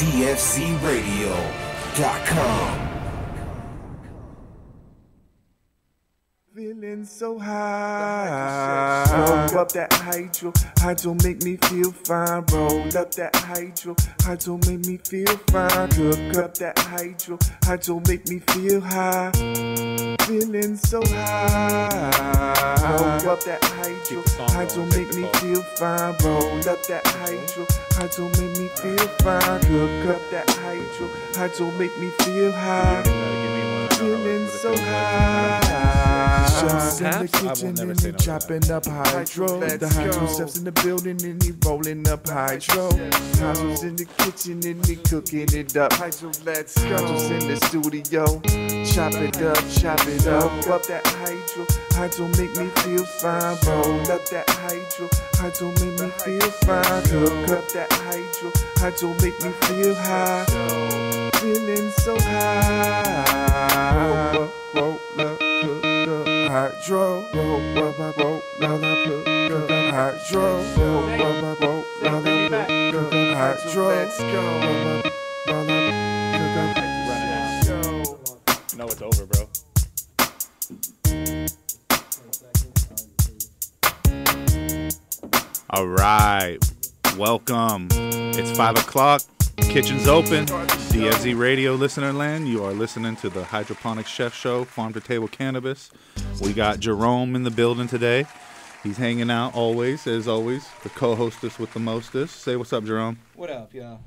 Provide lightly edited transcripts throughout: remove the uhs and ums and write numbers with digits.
DFZRadio.com. Feeling so high. Roll up that hydro make me feel fine. Roll up that hydro make me feel fine. Cook up that hydro make me feel high. Feeling so high. Roll up that hydro make me feel fine. Roll up that hydro make me feel fine. Cook up that hydro make me feel high. Feeling so high. Chefs in the kitchen and he chopping up hydro. The hydro chefs in the building and he rolling up hydro. Hydro's in the kitchen and he cooking it up. Hydro's in the studio. Chop it up. Up that hydro make me feel fine. Roll up that hydro make me feel fine. Cook up that hydro make me feel high. Feeling so high. Roll up, cook up, hydro. Roll up, cook up, hydro. Roll up, cook up, hydro. Let's go. Roll up, cook up, hydro. You know it's over, bro. All right, welcome. It's 5 o'clock. Kitchen's open. DFZ Radio listener land. You are listening to the Hydroponic Chef Show, Farm to Table Cannabis. We got Jerome in the building today. He's hanging out always, as always. The co-hostess with the mostest. Say what's up, Jerome. What up, y'all?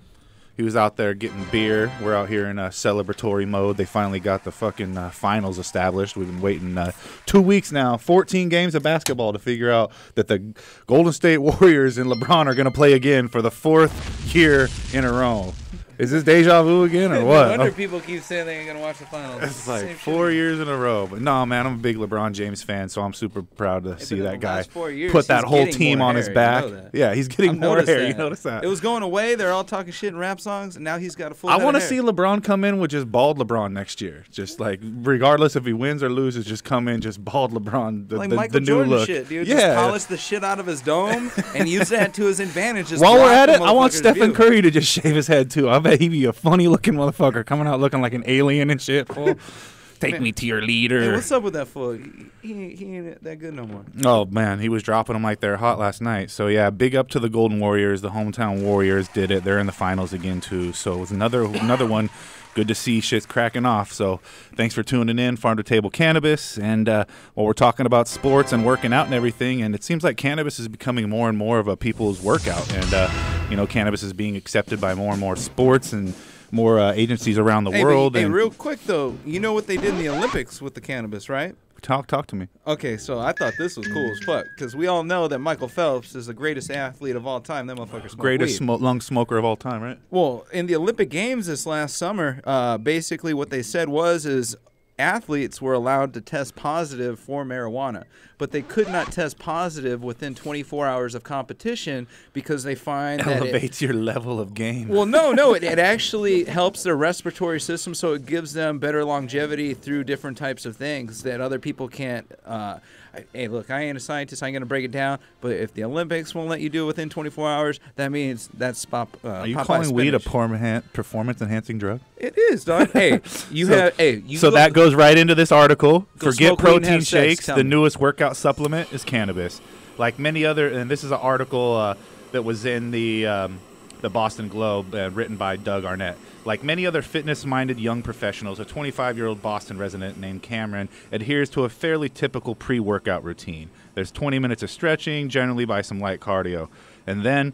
He was out there getting beer. We're out here in a celebratory mode. They finally got the fucking finals established. We've been waiting 2 weeks now, 14 games of basketball to figure out that the Golden State Warriors and LeBron are going to play again for the 4th year in a row. Is this deja vu again or what? No wonder people keep saying they ain't going to watch the finals. It's like 4 years in a row. But no, man, I'm a big LeBron James fan, so I'm super proud to see that guy put that whole team on his back. Yeah, he's getting more hair. You notice that? It was going away. They're all talking shit in rap songs, and now he's got a full I want to hair. see LeBron come in with just bald LeBron next year. Just like, regardless if he wins or loses, just come in, just bald LeBron. Like the Michael new Jordan look. shit, dude. Yeah. Just polish the shit out of his dome and use that to his advantage. Just While we're at it, I want motherfucker's Stephen view. Curry to just shave his head, too. I bet he'd be a funny looking motherfucker coming out looking like an alien and shit. Fool. Take me to your leader. Hey, what's up with that fool? He ain't that good no more. Oh, man, he was dropping them like they're hot last night. So, yeah, big up to the Golden Warriors. The hometown Warriors did it. They're in the finals again, too. So it was another one. Good to see shit's cracking off. So thanks for tuning in, Farm to Table Cannabis. And we're talking about sports and working out and everything. And it seems like cannabis is becoming more and more of a people's workout. And, cannabis is being accepted by more and more sports and more agencies around the world. Hey, real quick, though, you know what they did in the Olympics with the cannabis, right? Talk to me. Okay, so I thought this was cool as fuck because we all know that Michael Phelps is the greatest athlete of all time. That motherfucker smoked Greatest weed. lung smoker of all time, right? Well, in the Olympic Games this last summer, basically what they said is athletes were allowed to test positive for marijuana, but they could not test positive within 24 hours of competition because they find that elevates your level of game. Well, no, it actually helps their respiratory system, so it gives them better longevity through different types of things that other people can't. Hey, look, I ain't a scientist. I ain't going to break it down, but if the Olympics won't let you do it within 24 hours, that means that's Are you calling weed a performance-enhancing drug? It is, dog. Hey, that goes right into this article. Go Forget smoke weed and protein have sex, shakes. tell The me. newest workout supplement is cannabis. Like many other, and this is an article that was in the Boston Globe, written by Doug Arnett. Like many other fitness-minded young professionals, a 25-year-old Boston resident named Cameron adheres to a fairly typical pre-workout routine. There's 20 minutes of stretching, generally by some light cardio. And then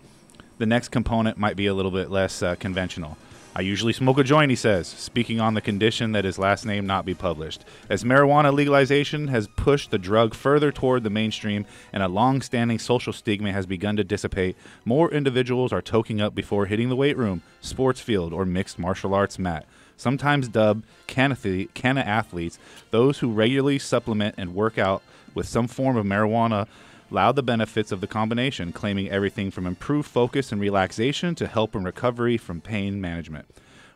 the next component might be a little bit less conventional. I usually smoke a joint, he says, speaking on the condition that his last name not be published. As marijuana legalization has pushed the drug further toward the mainstream and a long-standing social stigma has begun to dissipate, more individuals are toking up before hitting the weight room, sports field, or mixed martial arts mat. Sometimes dubbed canna athletes, those who regularly supplement and work out with some form of marijuana laud the benefits of the combination, claiming everything from improved focus and relaxation to help in recovery from pain management.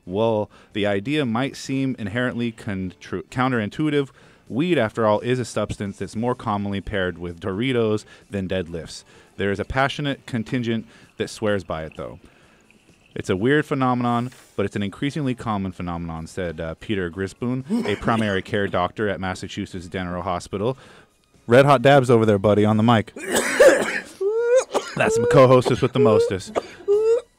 Well, the idea might seem inherently counterintuitive. Weed, after all, is a substance that's more commonly paired with Doritos than deadlifts. There is a passionate contingent that swears by it, though. It's a weird phenomenon, but it's an increasingly common phenomenon, said Peter Grisboon, a primary care doctor at Massachusetts General Hospital. Red hot dabs over there, buddy, on the mic. That's my co-hostess with the mostest.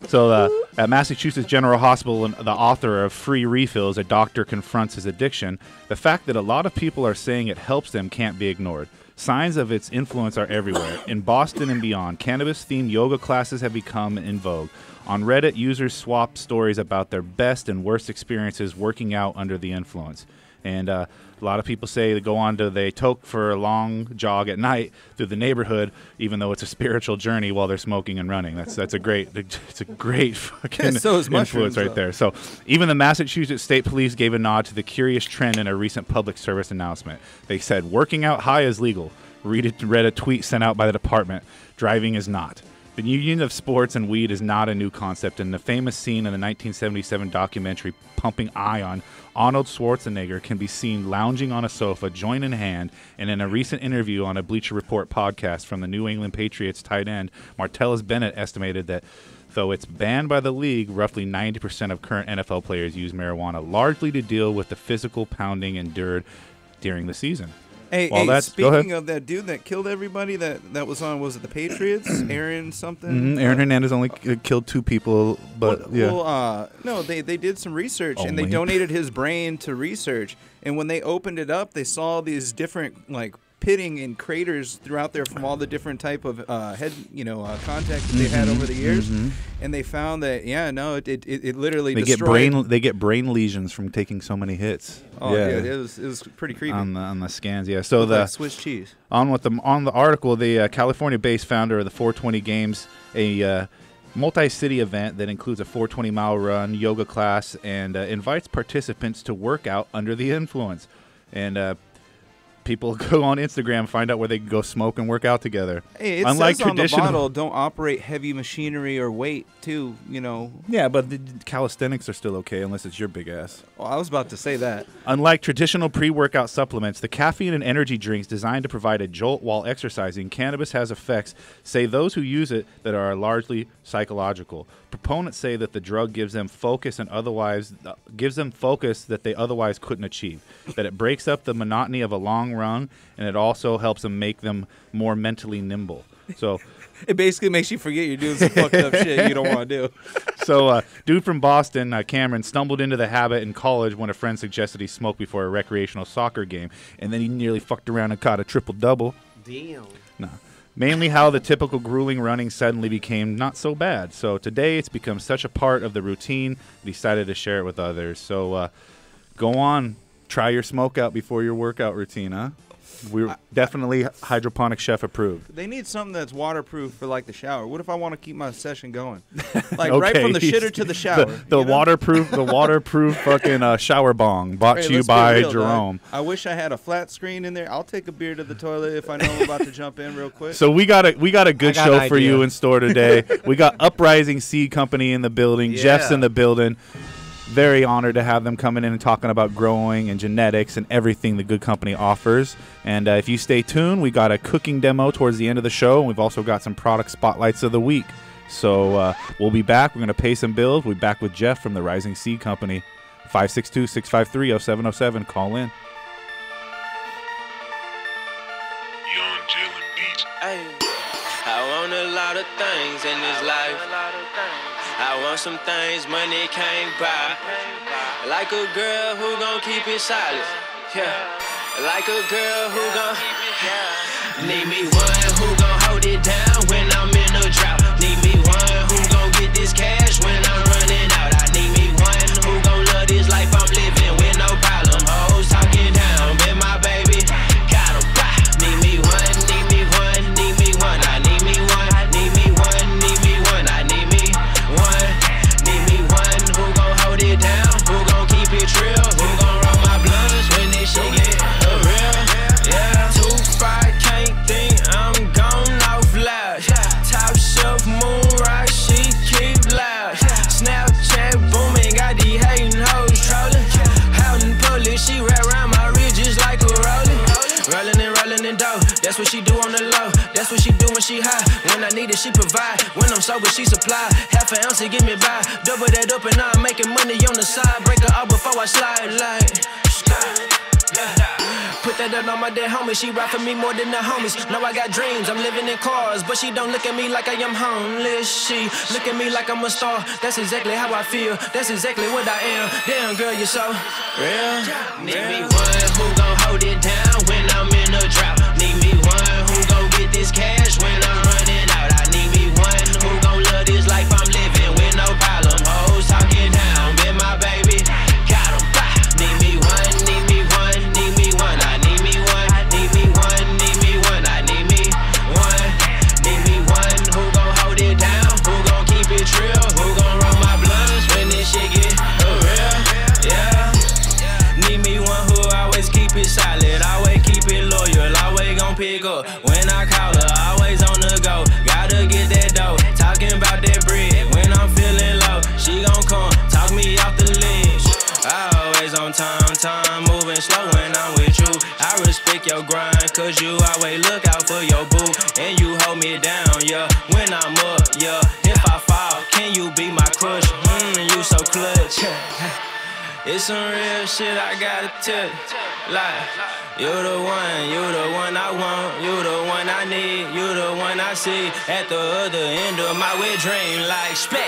So at Massachusetts General Hospital, the author of Free Refills, a doctor confronts his addiction. The fact that a lot of people are saying it helps them can't be ignored. Signs of its influence are everywhere. In Boston and beyond, cannabis-themed yoga classes have become in vogue. On Reddit, users swap stories about their best and worst experiences working out under the influence. And a lot of people say they toke for a long jog at night through the neighborhood, even though it's a spiritual journey while they're smoking and running. It's a great fucking influence right there. So even the Massachusetts State Police gave a nod to the curious trend in a recent public service announcement. They said, "Working out high is legal." Read a tweet sent out by the department. "Driving is not." The union of sports and weed is not a new concept. In the famous scene in the 1977 documentary Pumping Iron, Arnold Schwarzenegger can be seen lounging on a sofa, joint in hand, and in a recent interview on a Bleacher Report podcast from the New England Patriots tight end, Martellus Bennett estimated that though it's banned by the league, roughly 90% of current NFL players use marijuana, largely to deal with the physical pounding endured during the season. Hey, speaking of that dude that killed everybody that was on, was it the Patriots? Aaron something? Mm-hmm. Aaron Hernandez only killed 2 people, but no, they did some research and they donated his brain to research. And when they opened it up, they saw these different pitting and craters throughout there from all the different type of head contact that they had over the years, and they found that it literally destroyed. They get brain lesions from taking so many hits. Oh yeah, it was pretty creepy on the scans. Yeah, so the Swiss cheese on the article, the California-based founder of the 420 Games, a multi-city event that includes a 420-mile run, yoga class, and invites participants to work out under the influence. And people go on Instagram and find out where they can go smoke and work out together. Hey, it says on the bottle, don't operate heavy machinery or weight, too, Yeah, but the calisthenics are still okay unless it's your big ass. Well, I was about to say that. Unlike traditional pre-workout supplements, the caffeine and energy drinks designed to provide a jolt while exercising, cannabis has effects, say those who use it, that are largely psychological. Proponents say that the drug gives them focus that they otherwise couldn't achieve, that it breaks up the monotony of a long run, and it also helps them make them more mentally nimble. So it basically makes you forget you're doing some fucked up shit you don't want to do. So dude from Boston, Cameron, stumbled into the habit in college when a friend suggested he smoke before a recreational soccer game, and then he nearly fucked around and caught a triple-double. Damn. Nah. Mainly how the typical grueling running suddenly became not so bad. So today it's become such a part of the routine, he decided to share it with others. So go on, try your smoke out before your workout routine, huh? We're definitely hydroponic chef approved. They need something that's waterproof for the shower. What if I want to keep my session going? Right from the shitter to the shower. The waterproof fucking shower bong brought to you by Jerome. I wish I had a flat screen in there. I'll take a beer to the toilet if I know I'm about to jump in real quick. So we got a good show for you in store today. We got Uprising Seed Company in the building. Yeah. Jeff's in the building. Very honored to have them coming in and talking about growing and genetics and everything the good company offers. And if you stay tuned, we got a cooking demo towards the end of the show, and we've also got some product spotlights of the week. So we'll be back. We're going to pay some bills. We'll be back with Jeff from the Rising Seed Company. 562-653-0707. Call in. Young Jalen Beats. Hey, I want a lot of things in this life. I want some things money can't buy. Like a girl who gon' keep it solid. Yeah. Like a girl who gon' need me one who gon' hold it down when I'm in a drought. Need me one who gon' get this cash when I'm running out. I need me one who gon' love this life I'm living with no problem. Hoes talking down, but my baby got 'em. Need me one, need me one, need me one. I need me one, need me one, need me one. I need me one, need me one who gon' hold it down, who gon' keep it real, who gon' roll my blunts when this shit get real. Yeah, 2-5 can't think I'm gone off loud. Top shelf moon rock, she keep loud. Snapchat booming, got these hating hoes trolling. Out in public, she wrap around my ridges like a rolling. Rolling and dough, that's what she do on the low. That's That's what she do when she high. When I need it, she provide. When I'm sober, she supply. Half an ounce to get me by. Double that up and now I'm making money on the side. Break her out before I slide like. Put that up on my dead homie. She ride for me more than the homies. Know I got dreams, I'm living in cars, but she don't look at me like I am homeless. She look at me like I'm a star. That's exactly how I feel. That's exactly what I am. Damn girl, you're so real. Need me one who gon' hold it down when I'm in a drought. Need me one who gon' get this cash when I'm running out. I need me one who gon' love this life I'm living with no problem. Hoes talking down, been my baby. Got 'em, bye. Need me one, need me one, need me one. I need me one, need me one, need me one. I need me one, need me one. Who gon' hold it down? Who gon' keep it real? Who gon' roll my blunts when this shit get real? Yeah. Need me one who always keep it solid, always keep it loyal, always gon' pick up when I call her, always on the go. Gotta get that dough, talking about that bread. When I'm feeling low, she gon' come, talk me off the ledge. Always on time, moving slow when I'm with you. I respect your grind, cause you always look out for your boo. And you hold me down, yeah, when I'm up, yeah. If I fall, can you be my crush? You so clutch. It's some real shit I gotta tell you. Like, you the one I want, you the one I need, you the one I see at the other end of my wet dream. Like, spec.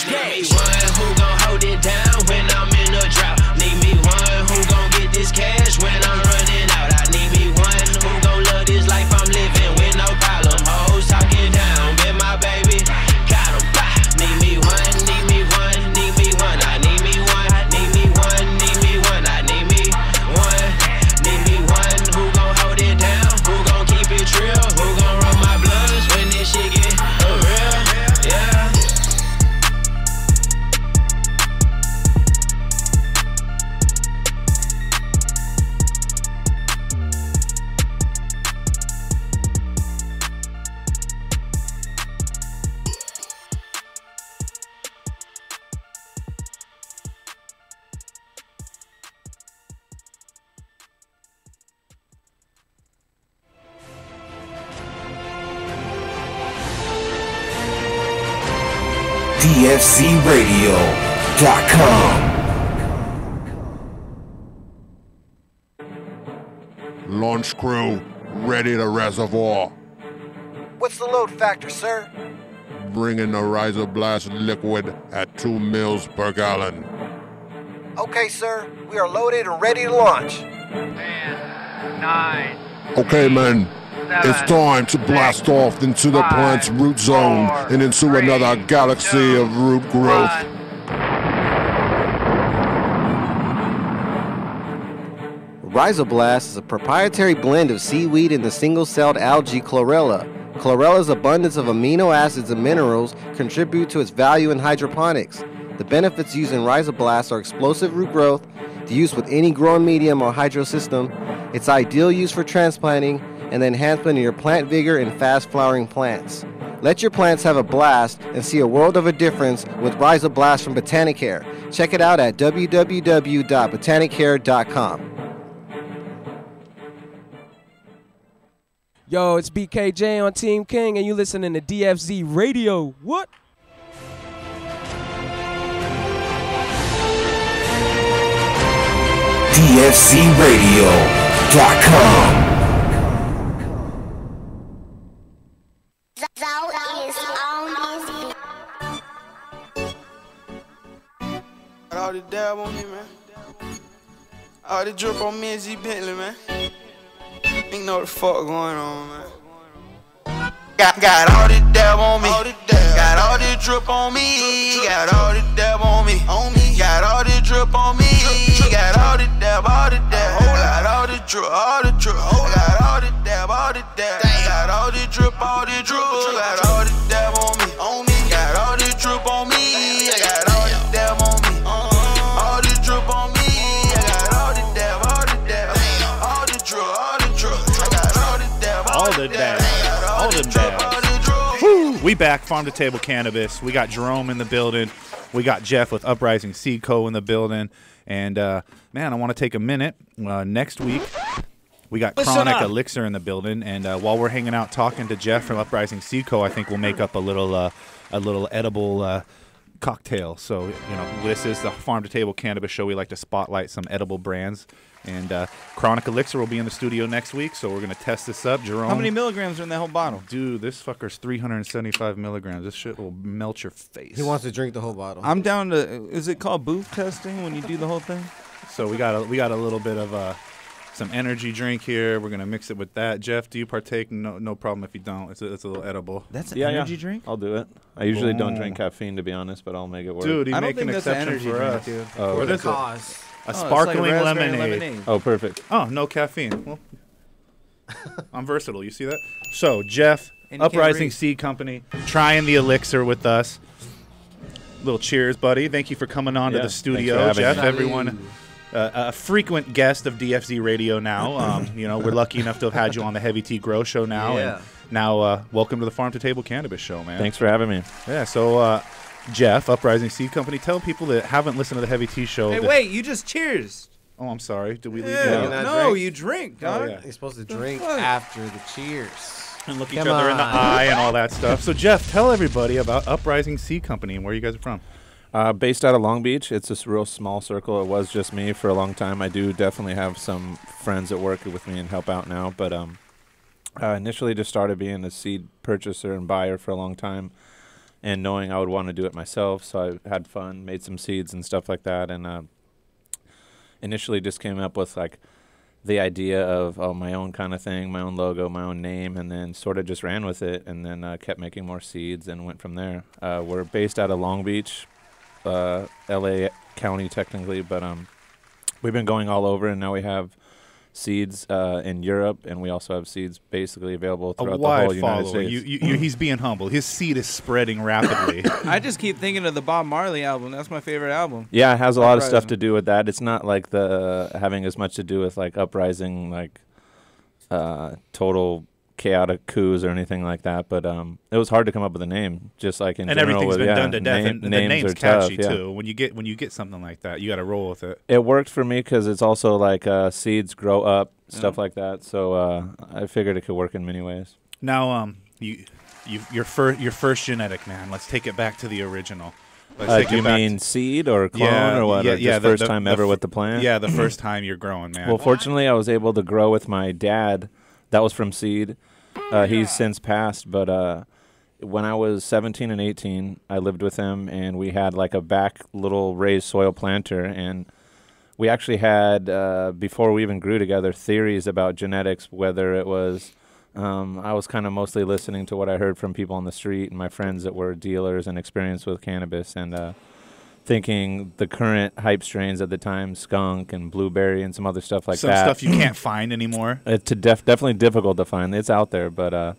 Need me one who gon' hold it down when I'm in a drought. Need me one who gon' get this cash when I'm running out. I need me one who gon' love this life I'm living with no problem. Hoes talking down, been my baby. Got 'em, bye. Need me one, need me one, need me one. I need me one, need me one, need me one. I need me one, need me one. Who gon' hold it down? Who gon' keep it real? Who gon' roll my blunts when this shit get real? Yeah. DFCRadio.com. Launch crew, ready to reservoir. What's the load factor, sir? Bringing the Riser Blast liquid at 2 mils per gallon. Okay, sir. We are loaded and ready to launch. 10, 9. Okay, men. It's time to blast off into the plant's root zone and into another galaxy of root growth. Rhizoblast is a proprietary blend of seaweed and the single-celled algae chlorella. Chlorella's abundance of amino acids and minerals contribute to its value in hydroponics. The benefits used in Rhizoblast are explosive root growth, the use with any growing medium or hydro system. It's ideal use for transplanting and the enhancement of your plant vigor in fast-flowering plants. Let your plants have a blast and see a world of a difference with Rhizoblast from Botanicare. Check it out at www.botanicare.com. Yo, it's BKJ on Team King, and you listening to DFZ Radio. What? DFCRadio.com. All the dab on me, man. All the drip on me and Z Bentley, man. Ain't know what the fuck going on, man. Got all the dab on me. Got all the drip on me. Got all the dab on me. Got all the drip on me. Got all the dab, all the dab. Got all the drip, all the drip. Got all the dab, all the dab. Got all the drip, all the drip. Got all the dab on me. Got all the drip on me. I got all the dab on me. All the drip on me. I got all the dab, all the dab. All the drip, all the drip. I got all the dab, All the dabs. All them dabs. Woo! We back, Farm to Table Cannabis. We got Jerome in the building. We got Jeff with Uprising Seed Co. in the building. And, man, I want to take a minute next week We got Listen Chronic up. Elixir in the building, and while we're hanging out talking to Jeff from Uprising Seed Co., I think we'll make up a little edible cocktail. So, you know, this is the Farm to Table Cannabis Show. We like to spotlight some edible brands. And Chronic Elixir will be in the studio next week, so we're going to test this up. Jerome. How many milligrams are in that whole bottle? Dude, this fucker's 375 milligrams. This shit will melt your face. He wants to drink the whole bottle. I'm down to, is it called booth testing when you do the whole thing? So we got a little bit of some energy drink here. We're going to mix it with that. Jeff, do you partake? No problem if you don't. It's a little edible. That's an energy drink? I'll do it. I usually don't drink caffeine, to be honest, but I'll make it work. Dude, I don't think that's an energy drink, dude. Oh, for the cause. A sparkling like lemonade. Oh, perfect. Oh, no caffeine. Well, I'm versatile. You see that? So, Jeff, And you can't Uprising breathe. Seed Company, trying the elixir with us. Little cheers, buddy. Thank you for coming on to the studio, thanks for having Jeff. me. Everyone, a frequent guest of DFZ Radio now. You know, we're lucky enough to have had you on the Heavy Tea Grow Show now. Yeah. And now, welcome to the Farm to Table Cannabis Show, man. Thanks for having me. Yeah, so, Jeff, Uprising Seed Company, tell people that haven't listened to the Heavy Tea Show. Hey, wait, you just cheers. Oh, I'm sorry. Did we leave Yeah, you out? no, you drink, dog. yeah. You're supposed to drink fuck? after the cheers. And look each Come other in the on. eye and all that stuff. So, Jeff, tell everybody about Uprising Seed Company and where you guys are from. Based out of Long Beach. It's this real small circle. It was just me for a long time. I do definitely have some friends that work with me and help out now. But initially just started being a seed purchaser and buyer for a long time and knowing I would want to do it myself. So I had fun, made some seeds and stuff like that. And initially just came up with like the idea of my own kind of thing, my own logo, my own name, and then sort of just ran with it and then kept making more seeds and went from there. We're based out of Long Beach, LA County technically, but we've been going all over, and now we have seeds in Europe, and we also have seeds basically available throughout the whole United States. He's being humble. His seed is spreading rapidly. I just keep thinking of the Bob Marley album. That's my favorite album. Yeah, it has a lot of stuff Uprising. to do with that. It's not like the having as much to do with like Uprising, like total chaotic coups or anything like that. But it was hard to come up with a name, just like in And general. everything's with, been done to death, and the name's are catchy tough, yeah. too. When you get something like that, you got to roll with it. It worked for me because it's also like seeds grow up, stuff like that. So I figured it could work in many ways. Now, your first genetic, man. Let's take it back to the original. Let's take Do it you back mean seed or clone or what? Or just first time ever with the plant? Yeah, the first time you're growing, man. Well, fortunately, I was able to grow with my dad. That was from seed. He's since passed, but when I was 17 and 18, I lived with him, and we had like a back little raised soil planter, and we actually had, before we even grew together, theories about genetics, whether it was, I was kind of mostly listening to what I heard from people on the street and my friends that were dealers and experienced with cannabis, and thinking the current hype strains at the time, skunk and blueberry and some other stuff like Some that. stuff you can't find anymore. It's definitely difficult to find. It's out there, but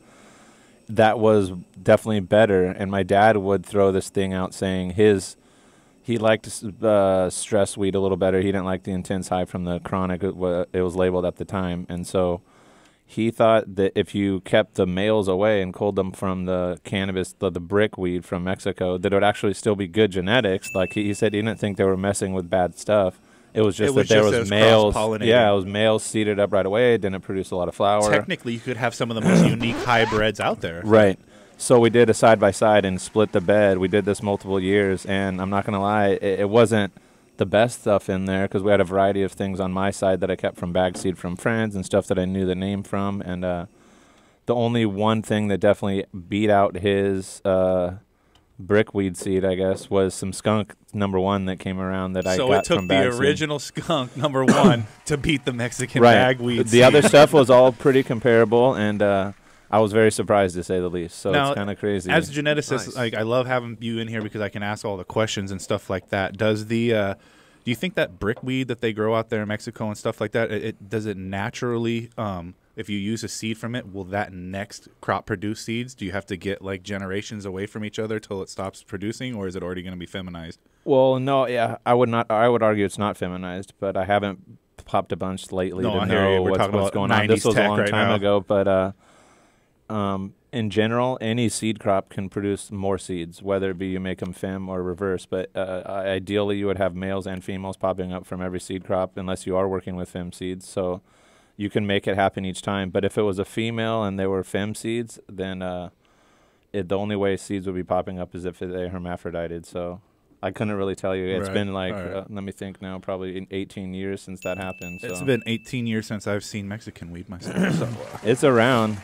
that was definitely better. And my dad would throw this thing out saying he liked stress weed a little better. He didn't like the intense high from the chronic. It was labeled at the time. And so he thought that if you kept the males away and culled them from the cannabis, the brick weed from Mexico, that it would actually still be good genetics. Like he said, he didn't think they were messing with bad stuff. It was just that there was males. Yeah, it was males seeded up right away. It didn't produce a lot of flower. Technically, you could have some of the most unique hybrids out there. Right. So we did a side-by-side and split the bed. We did this multiple years, and I'm not going to lie, it wasn't the best stuff in there because we had a variety of things on my side that I kept from bag seed from friends and stuff that I knew the name from. And the only one thing that definitely beat out his brickweed seed, I guess, was some skunk #1 that came around that I got from bag seed. So it took the original skunk #1 to beat the Mexican right. bagweed The seed. other stuff was all pretty comparable, and I was very surprised to say the least. So now, it's kind of crazy. As a geneticist, Nice. like I love having you in here because I can ask all the questions and stuff like that. Does the do you think that brickweed that they grow out there in Mexico and stuff like that, does it naturally, if you use a seed from it, will that next crop produce seeds? Do you have to get like generations away from each other till it stops producing, or is it already going to be feminized? Well, no, yeah, I would argue it's not feminized, but I haven't popped a bunch lately No, to I hear you. know We're what's talking about going on. This 90s was a tech long right time now. ago, but in general, any seed crop can produce more seeds, whether it be you make them fem or reverse. But ideally, you would have males and females popping up from every seed crop, unless you are working with fem seeds. So you can make it happen each time. But if it was a female and they were fem seeds, then the only way seeds would be popping up is if they're hermaphrodited. So I couldn't really tell you. It's been like, let me think now, probably 18 years since that happened. So. It's been 18 years since I've seen Mexican weed myself. So. It's around.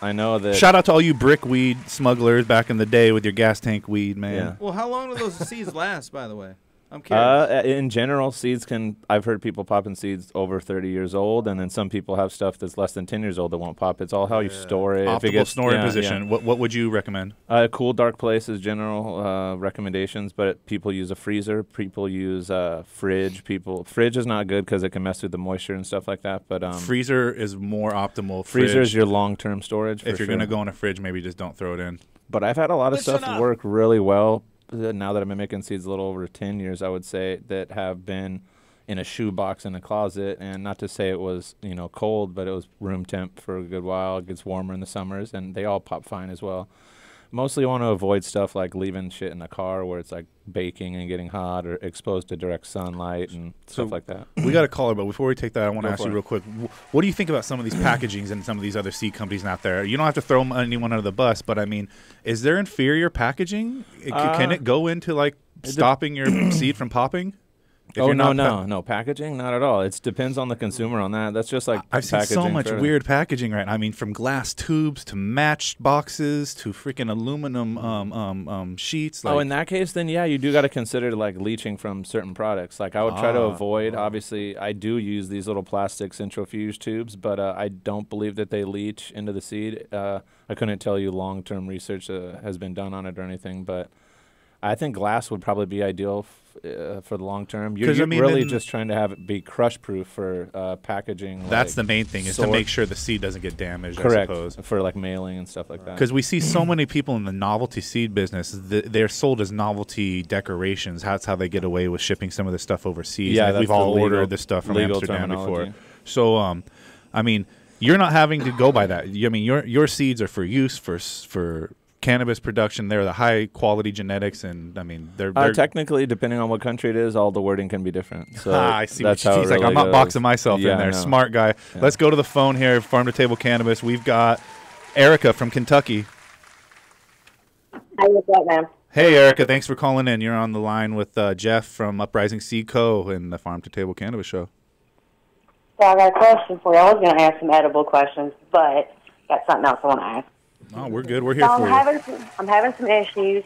I know that. Shout out to all you brick weed smugglers back in the day with your gas tank weed, man. Yeah. Well, how long do those seeds last, by the way? I'm curious. In general, seeds I've heard people popping seeds over 30 years old, and then some people have stuff that's less than 10 years old that won't pop. It's all how you store it. Optimal storing position. Yeah. What would you recommend? Cool, dark place is general recommendations, but people use a freezer. People use fridge. Fridge is not good because it can mess with the moisture and stuff like that. But freezer is more optimal. Freezer is your long-term storage. If you're going to go in a fridge, maybe just don't throw it in. But I've had a lot of stuff work really well. Now that I've been making seeds a little over 10 years, I would say, that have been in a shoebox in a closet. And not to say it was, cold, but it was room temp for a good while. It gets warmer in the summers, and they all pop fine as well. Mostly want to avoid stuff like leaving shit in the car where it's like baking and getting hot or exposed to direct sunlight and stuff like that. We got a caller, but before we take that, I want to ask you real quick, what do you think about some of these packagings and some of these other seed companies out there? You don't have to throw anyone under the bus, but I mean, is there inferior packaging? Can it go into like stopping your seed from popping? No, packaging, not at all. It depends on the consumer on that. That's just like I've seen so much weird packaging right now. I mean, from glass tubes to matched boxes to freaking aluminum sheets. Like, in that case, then yeah, you do got to consider like leaching from certain products. Like I would try to avoid. Obviously, I do use these little plastic centrifuge tubes, but I don't believe that they leach into the seed. I couldn't tell you long-term research has been done on it or anything, but I think glass would probably be ideal for the long term. You're really just trying to have it be crush proof for packaging. That's the main thing, is to make sure the seed doesn't get damaged. Correct. I suppose. For like mailing and stuff like that. Because we see so many people in the novelty seed business, they're sold as novelty decorations. That's how they get away with shipping some of this stuff overseas. Yeah, we've all ordered this stuff from Amsterdam before. So, I mean, you're not having to go by that. I mean, your seeds are for use for cannabis production. They're the high quality genetics, and I mean they're technically, depending on what country it is, all the wording can be different. So I see what she's like. I'm not boxing myself in there. Smart guy. Yeah. Let's go to the phone here. Farm to Table Cannabis. We've got Erica from Kentucky. Hey, what's up, man? Hey, Erica. Thanks for calling in. You're on the line with Jeff from Uprising Seed Co. and the Farm to Table Cannabis Show. So I got a question for you. I was going to ask some edible questions, but got something else I want to ask. Oh, we're good. We're here for you. I'm having some issues.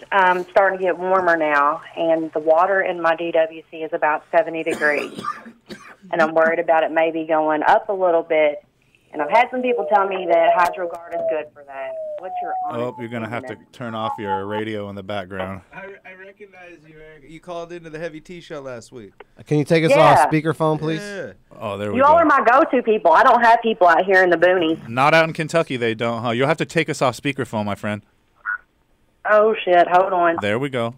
Starting to get warmer now, and the water in my DWC is about 70 degrees. And I'm worried about it maybe going up a little bit. And I've had some people tell me that HydroGuard is good for that. What's your honest you're going to have to turn off your radio in the background. I recognize you, Eric. You called into the Heavy Tea show last week. Can you take us off speakerphone, please? Yeah. Oh, there we go. You all are my go-to people. I don't have people out here in the boonies. Not out in Kentucky, they don't, huh? You'll have to take us off speakerphone, my friend. Oh, shit. Hold on. There we go.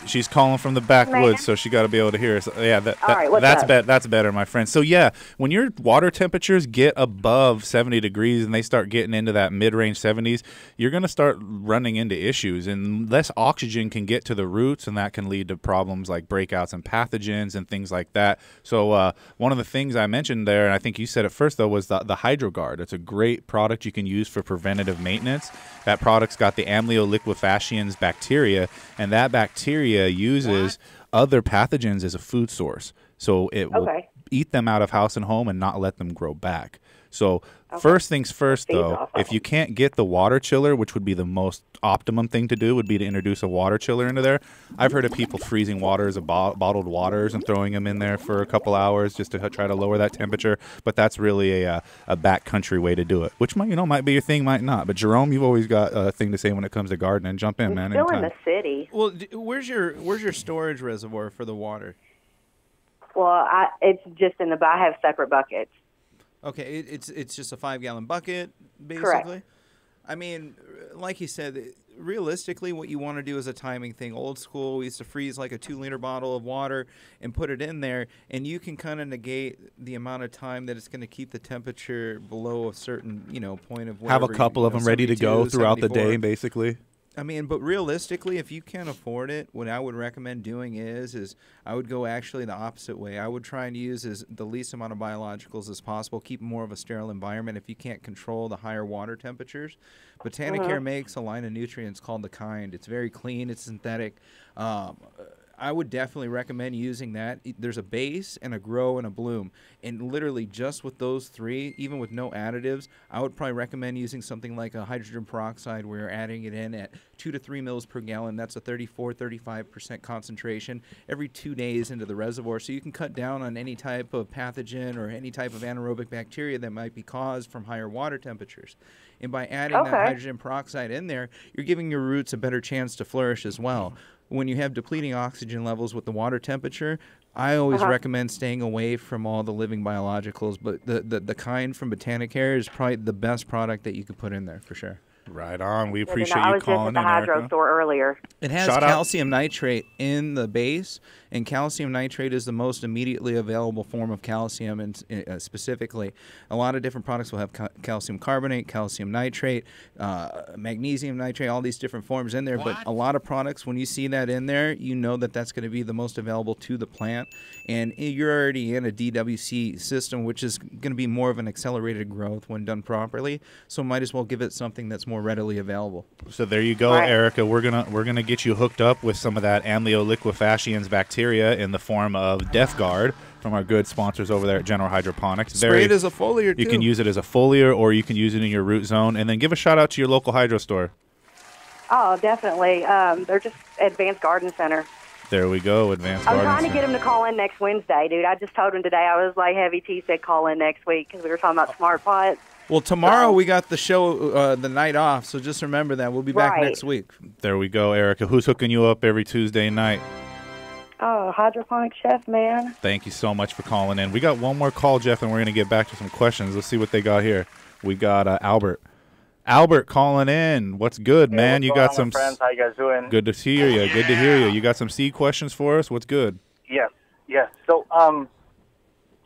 She's calling from the backwoods, so she got to be able to hear us. Yeah, that's better, my friend. So yeah, when your water temperatures get above 70 degrees and they start getting into that mid-range 70s, you're going to start running into issues, and less oxygen can get to the roots, and that can lead to problems like breakouts and pathogens and things like that. So one of the things I mentioned there, and I think you said it first though, was the HydroGuard. It's a great product you can use for preventative maintenance. That product's got the Amyloidofaciens bacteria, and that bacteria uses other pathogens as a food source. So it will eat them out of house and home and not let them grow back. So first things first, though, if you can't get the water chiller, which would be the most optimum thing to do, would be to introduce a water chiller into there. I've heard of people freezing waters of bottled waters and throwing them in there for a couple hours just to try to lower that temperature. But that's really a backcountry way to do it, which might be your thing, might not. But Jerome, you've always got a thing to say when it comes to gardening. Jump in, man. Still in the city. Well, where's your storage reservoir for the water? Well, it's just in I have separate buckets. Okay, it's just a 5-gallon bucket, basically? Correct. I mean, like you said, realistically, what you want to do is a timing thing. Old school, we used to freeze like a 2-liter bottle of water and put it in there, and you can kind of negate the amount of time that it's going to keep the temperature below a certain, point of whatever. Have a couple of them ready to go throughout the day, basically. I mean, but realistically, if you can't afford it, what I would recommend doing is I would go actually the opposite way. I would try and use the least amount of biologicals as possible, keep more of a sterile environment if you can't control the higher water temperatures. Botanicare makes a line of nutrients called the Kind. It's very clean. It's synthetic. I would definitely recommend using that. There's a base and a grow and a bloom. And literally just with those three, even with no additives, I would probably recommend using something like a hydrogen peroxide where you're adding it in at 2 to 3 mils per gallon. That's a 35% concentration every 2 days into the reservoir. So you can cut down on any type of pathogen or any type of anaerobic bacteria that might be caused from higher water temperatures. And by adding that hydrogen peroxide in there, you're giving your roots a better chance to flourish as well. When you have depleting oxygen levels with the water temperature, I always recommend staying away from all the living biologicals, but the Kind from Botanicare is probably the best product that you could put in there for sure. Right on. We appreciate I you was calling just at the in, hydro Erica. store earlier. It has calcium nitrate in the base, and calcium nitrate is the most immediately available form of calcium, and specifically, a lot of different products will have calcium carbonate, calcium nitrate, magnesium nitrate, all these different forms in there. But a lot of products, when you see that in there, you know that that's going to be the most available to the plant, and you're already in a DWC system, which is going to be more of an accelerated growth when done properly. So might as well give it something that's more readily available. So there you go, Erica. We're gonna get you hooked up with some of that Amlio liquefaciens bacteria in the form of Death Guard from our good sponsors over there at General Hydroponics. Spray it as a foliar, You too. can use it as a foliar, or you can use it in your root zone. And then give a shout out to your local hydro store. Oh, definitely. They're just Advanced Garden Center. There we go, Advanced I'm Garden trying to Center. get him to call in next Wednesday, dude. I just told him today. I was like, Heavy T said call in next week because we were talking about smart pots. Well, tomorrow we got the show, the night off, so just remember that. We'll be back next week. There we go, Erica. Who's hooking you up every Tuesday night? Oh, hydroponic chef, man. Thank you so much for calling in. We got one more call, Jeff, and we're going to get back to some questions. Let's see what they got here. We got Albert. Albert calling in. What's good, Hey, man? what's You going got on, some. my friends? How you guys doing? Good to hear you. Good to hear you. You got some seed questions for us? What's good? Yes, yes. So,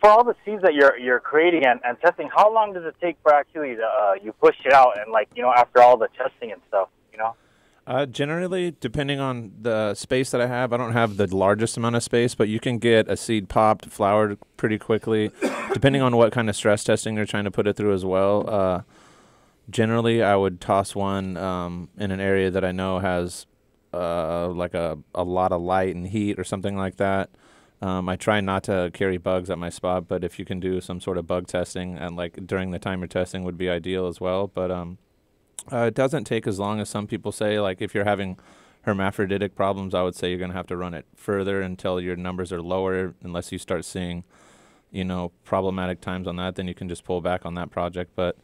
for all the seeds that you're creating and testing, how long does it take for actually you push it out and after all the testing and stuff, Generally, depending on the space that I have don't have the largest amount of space, but you can get a seed popped, flowered pretty quickly, depending on what kind of stress testing you're trying to put it through as well. Generally, I would toss one in an area that I know has like a lot of light and heat or something like that. I try not to carry bugs at my spot, but if you can do some sort of bug testing and like during the time you're testing would be ideal as well. But it doesn't take as long as some people say. Like if you're having hermaphroditic problems, I would say you're going to have to run it further until your numbers are lower. Unless you start seeing, problematic times on that, then you can just pull back on that project. But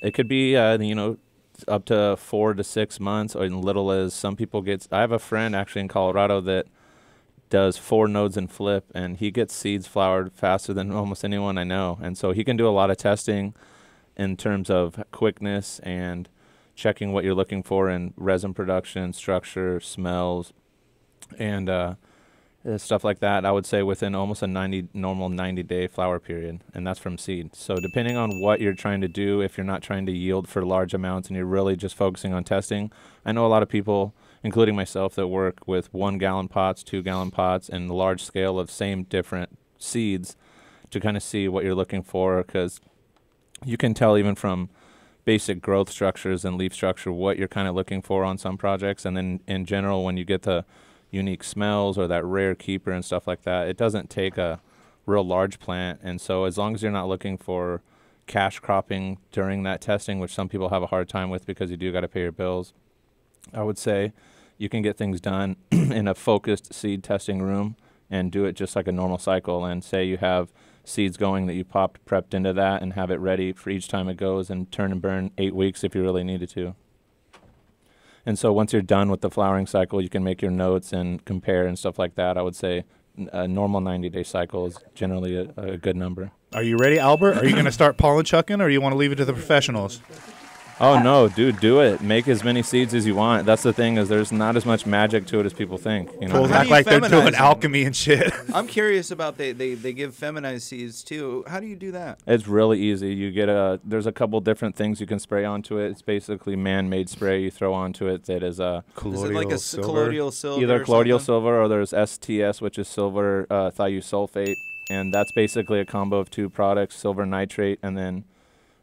it could be, up to 4 to 6 months, or as little as some people get. I have a friend actually in Colorado that does 4 nodes in flip, and he gets seeds flowered faster than almost anyone I know. And so he can do a lot of testing in terms of quickness and checking what you're looking for in resin production, structure, smells, and stuff like that. I would say within almost a normal 90-day flower period, and that's from seed. So depending on what you're trying to do, if you're not trying to yield for large amounts and you're really just focusing on testing, I know a lot of people, including myself, that work with 1-gallon pots, 2-gallon pots, and large scale of same different seeds to kind of see what you're looking for, because you can tell even from basic growth structures and leaf structure what you're kind of looking for on some projects. And then in general, when you get the unique smells or that rare keeper and stuff like that, it doesn't take a real large plant. And so as long as you're not looking for cash cropping during that testing, which some people have a hard time with because you do got to pay your bills, I would say you can get things done in a focused seed testing room and do it just like a normal cycle. And say you have seeds going that you prepped into that, and have it ready for each time it goes, and turn and burn 8 weeks if you really needed to. And so once you're done with the flowering cycle, you can make your notes and compare and stuff like that. I would say a normal 90-day cycle is generally a good number. Are you ready, Albert? Are you going to start pollen chucking, or you want to leave it to the professionals? Oh no, dude, do it. Make as many seeds as you want. That's the thing, is there's not as much magic to it as people think. You know, Fools act like they're doing alchemy and shit. I'm curious about they give feminized seeds too. How do you do that? It's really easy. You get there's a couple different things you can spray onto it. It's basically man-made spray you throw onto it. That is colloidal is it like a silver? Colloidal silver. Either colloidal silver or there's STS, which is silver thiosulfate, and that's basically a combo of two products: silver nitrate and then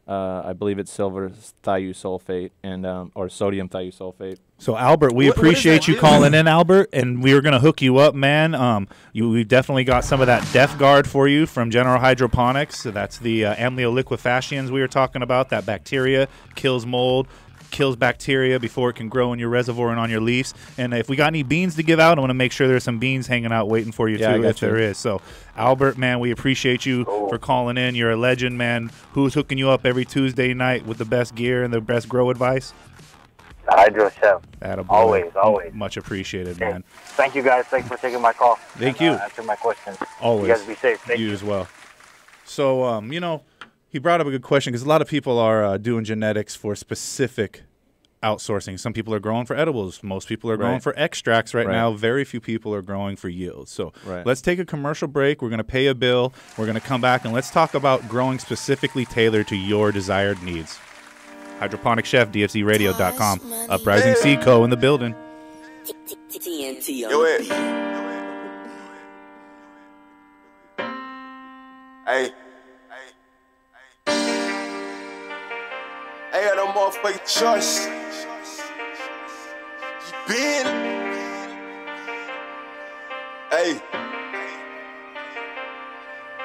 I believe it's silver thiosulfate and or sodium thiosulfate. So Albert, we appreciate you calling in, Albert, and we are going to hook you up, man. We definitely got some of that Death Guard for you from General Hydroponics. So that's the amyoliquefaciens we were talking about. That bacteria kills mold, kills bacteria before it can grow in your reservoir and on your leaves. And if we got any beans to give out, I want to make sure there's some beans hanging out waiting for you too, if there is. So Albert, man, we appreciate you for calling in. You're a legend, man. Who's hooking you up every Tuesday night with the best gear and the best grow advice? Hydro Chef. Always. Always. Much appreciated, man. Thank you, guys. Thanks for taking my call. Thank you. Answering my questions. Always. You guys be safe. Thank you as well. So, you know, he brought up a good question because a lot of people are doing genetics for specific outsourcing. Some people are growing for edibles. Most people are growing for extracts right now. Very few people are growing for yields. So let's take a commercial break. We're going to pay a bill. We're going to come back and let's talk about growing specifically tailored to your desired needs. Hydroponic Chef, DFZRadio.com. Uprising Seco in the building. Hey. I got no motherfucking choice. You been. Hey.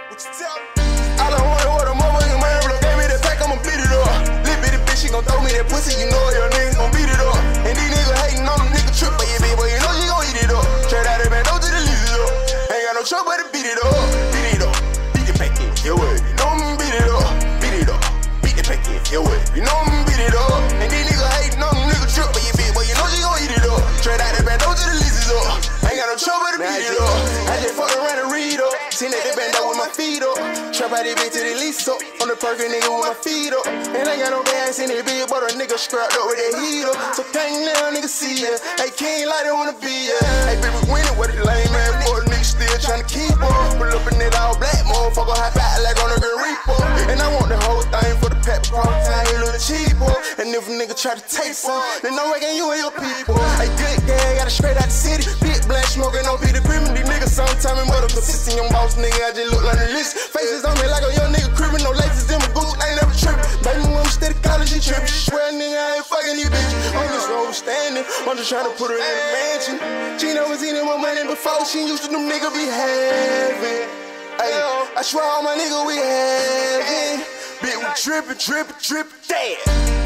What you tell me? I don't want it with a motherfucking man. But gave me that pack, I'ma beat it up. Little bitty bitch, she gon' throw me that pussy. You know your niggas gon' beat it up. And these niggas hating on them niggas trip, but you bitch, but you know you gon' eat it up. Straight out of man, don't do the leave it up. Ain't got no trouble but to beat it up. Beat it up. Beat it back in. Yo, you know me, beat it up. Beat it up. Beat it back in. Yo, you know me, beat it up. And these niggas hating on them niggas trip, but you bitch, but you know you gon' eat it up. Straight out of man, don't do the leave it up. Ain't got no trouble but to beat it up. I just fucked around and read up. Seen that they bend up with my feet up. Trap out that bitch to the lease up. On the perky nigga with my feet up. And I ain't got no gas in that bitch, but a nigga scrapped up with that heat up. So can't let a nigga see ya. Hey, king like they wanna be ya. Hey, baby, winning with it lame man. Boy, nigga still tryna keep up. Pull up in that all black motherfucker, hot back like on a good reaper. And I want the whole thing for the pepper cross time, a little cheaper. And if a nigga try to taste some, then I'm wrecking you and your people. Hey, good gang, got it straight out the city. Big black smoking, no be the criminal. These niggas sometimes mother consistent, young boss nigga, I just look like the list. Faces on me like a young nigga criminal, laces in my boots, I ain't never trippin'. Baby, when I'm steady college, she trippin'. She swear, nigga, I ain't fucking these bitches. I'm just overstanding, I'm just trying to put her in a mansion. She never seen more money before, she used to them niggas be having. Ay, I swear all my niggas we having. Bitch, we trippin', damn.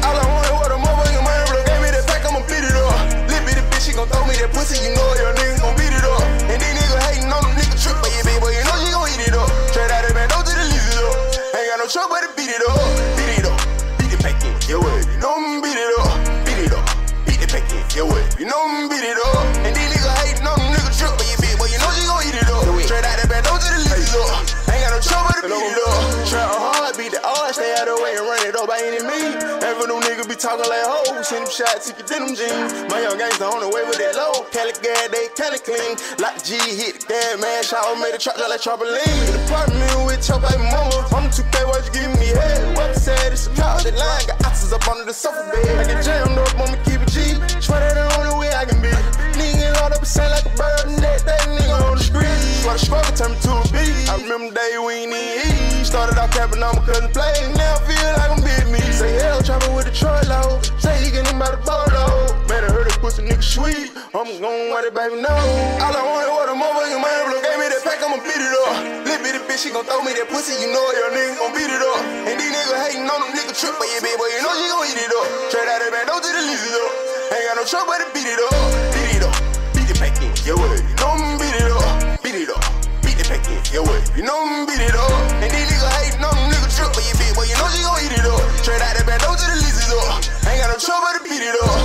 All I wanted was a motherfucking man, but gave me that pack, I'ma beat it up. Little bitty bitch, she gon' throw me that pussy, you know your niggas gon' beat it up. And these niggas hating on them niggas trip, but you bitch, but you know you gon' eat it up. Straight out of man, don't do the leave it up. Ain't got no trouble but to beat it up. Beat it up, beat it back in, yo, you know me, beat it up. Beat it up, beat it back in, yo, you know me, beat it up. And these niggas hating on them niggas trip, but you bitch, but you know you gon' eat it up. Straight out of man, don't do the leave it up. Ain't got no trouble but to beat it up. Try hard, beat the odds, stay out of the way and run it up by any means. Ever them niggas be talking like hoes, send them shots, take your denim jeans. My young gangsta on the way with that low, Cali gas, they Cali clean. Like G hit the gas, man, shower made a truck just like trampoline. In the apartment with your baby mama, I'm the 2K, what you giving me head? What said it's a couch, that line got oxes up under the sofa bed. I get jammed up, on me keep it G, swear that the only way I can be. Nigga load up and sound like a bird, and that nigga on the street. Swear the struggle turned me to a beat. I remember the day we ain't even eat. Started off capping on my cousin play, now I feel like I'm beat me. Say hell, trapping with the Troy low. Say he getting him by the bolo. Man, I heard it pussy nigga sweet. I'm gon' let it baby know. All I wanted was a motherfucking man, but gave me that pack, I'ma beat it up. Little bitty bitch, she gon' throw me that pussy, you know your niggas gon' beat it up. And these niggas hating on them niggas trip, but you bitch, but you know you gon' eat it up. Straight out of man, don't do the leave it up. Ain't got no trouble but to beat it up. Beat it up, beat it back in, yo, you know me, beat it up. Beat it up, beat it back in, yo, you know me, beat it up. And these niggas hating on them niggas trip, but you bitch, but you know you gon' eat it up. Straight out of man, don't do the leave it up. Ain't got no trouble but to beat it up.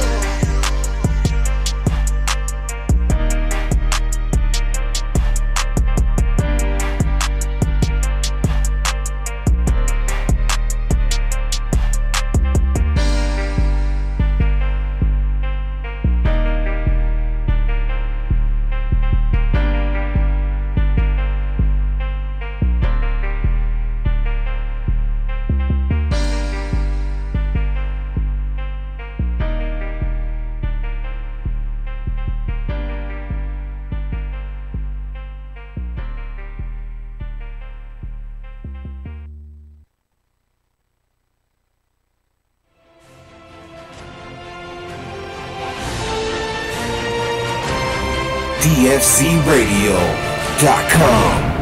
DFZRadio.com.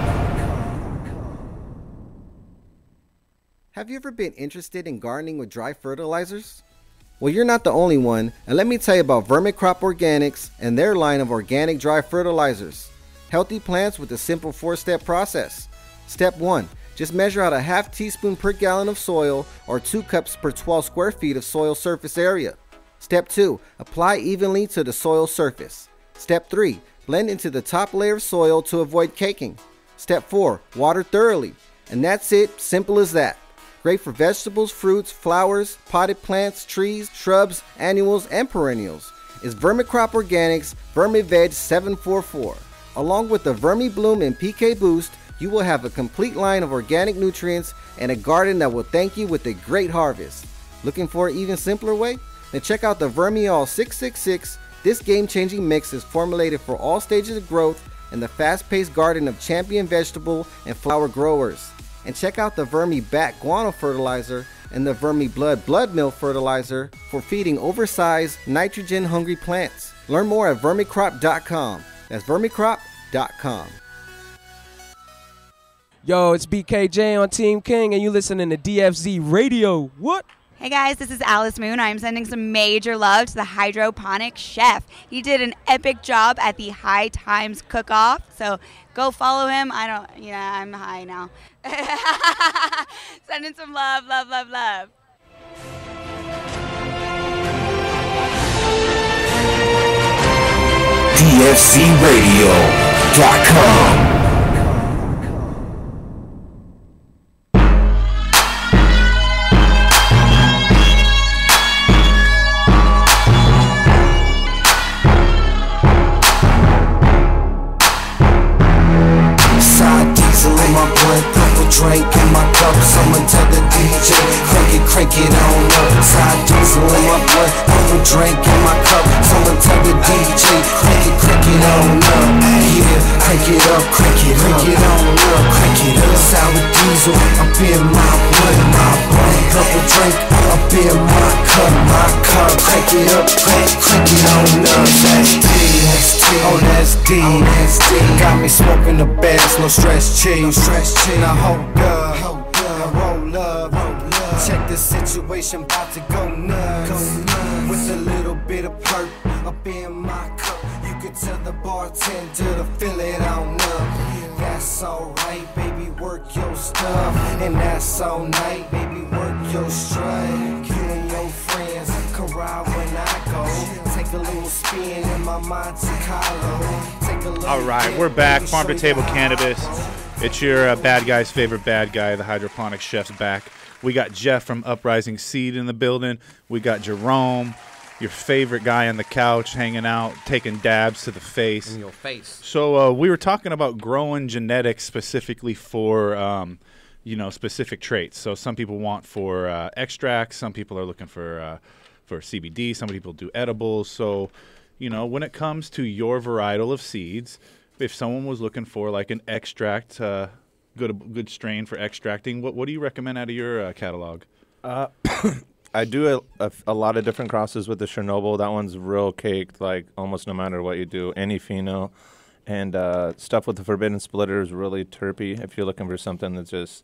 Have you ever been interested in gardening with dry fertilizers? Well, you're not the only one, and let me tell you about Vermicrop Organics and their line of organic dry fertilizers. Healthy plants with a simple 4-step process. Step 1. Just measure out a half teaspoon per gallon of soil or 2 cups per 12 square feet of soil surface area. Step 2. Apply evenly to the soil surface. Step 3. Blend into the top layer of soil to avoid caking. Step 4. Water thoroughly. And that's it, simple as that. Great for vegetables, fruits, flowers, potted plants, trees, shrubs, annuals, and perennials. It's Vermicrop Organics VermiVeg 744. Along with the VermiBloom and PK Boost, you will have a complete line of organic nutrients and a garden that will thank you with a great harvest. Looking for an even simpler way? Then check out the Vermiall 666. This game-changing mix is formulated for all stages of growth in the fast-paced garden of champion vegetable and flower growers. And check out the Vermi Bat Guano Fertilizer and the Vermi Blood Meal Fertilizer for feeding oversized, nitrogen-hungry plants. Learn more at vermicrop.com. That's vermicrop.com. Yo, it's BKJ on Team King, and you listening to DFZ Radio. What? Hey guys, this is Alice Moon. I'm sending some major love to the hydroponic chef. He did an epic job at the High Times Cook-Off, so go follow him. I'm high now. Sending some love, love, love, love. DFZRadio.com. My blood, purple drink in my cup. Someone tell the DJ, crank it on up. Side diesel in my blood, purple drink in my cup. Someone tell the DJ, crank it on up. Yeah, crank it up, crank it on up, crank it up. Sour diesel up in my blood, purple drink up in my cup, crank it up, crank it on up. That's D, oh that's D, got me smoking the bass, no stress cheese. Now hold up, roll up. Check the situation, about to go nuts. With a little bit of perp up in my cup. You can tell the bartender to fill it on up. That's alright, baby, work your stuff. And that's all night, baby, work your strut. You and your friends can ride when I go. Take a little spin in my Monte Carlo. All right, we're back. Farm to Table Cannabis. It's your bad guy's favorite bad guy, the hydroponic chef's back. We got Jeff from Uprising Seed in the building. We got Jerome, your favorite guy on the couch, hanging out, taking dabs to the face. In your face. So we were talking about growing genetics specifically for, specific traits. So some people want for extracts. Some people are looking for CBD. Some people do edibles. So, when it comes to your varietal of seeds, if someone was looking for like an extract, good strain for extracting, what do you recommend out of your catalog? I do a lot of different crosses with the Chernobyl. That one's real caked, like almost no matter what you do. Any pheno. And stuff with the Forbidden Splitter is really terpy if you're looking for something that's just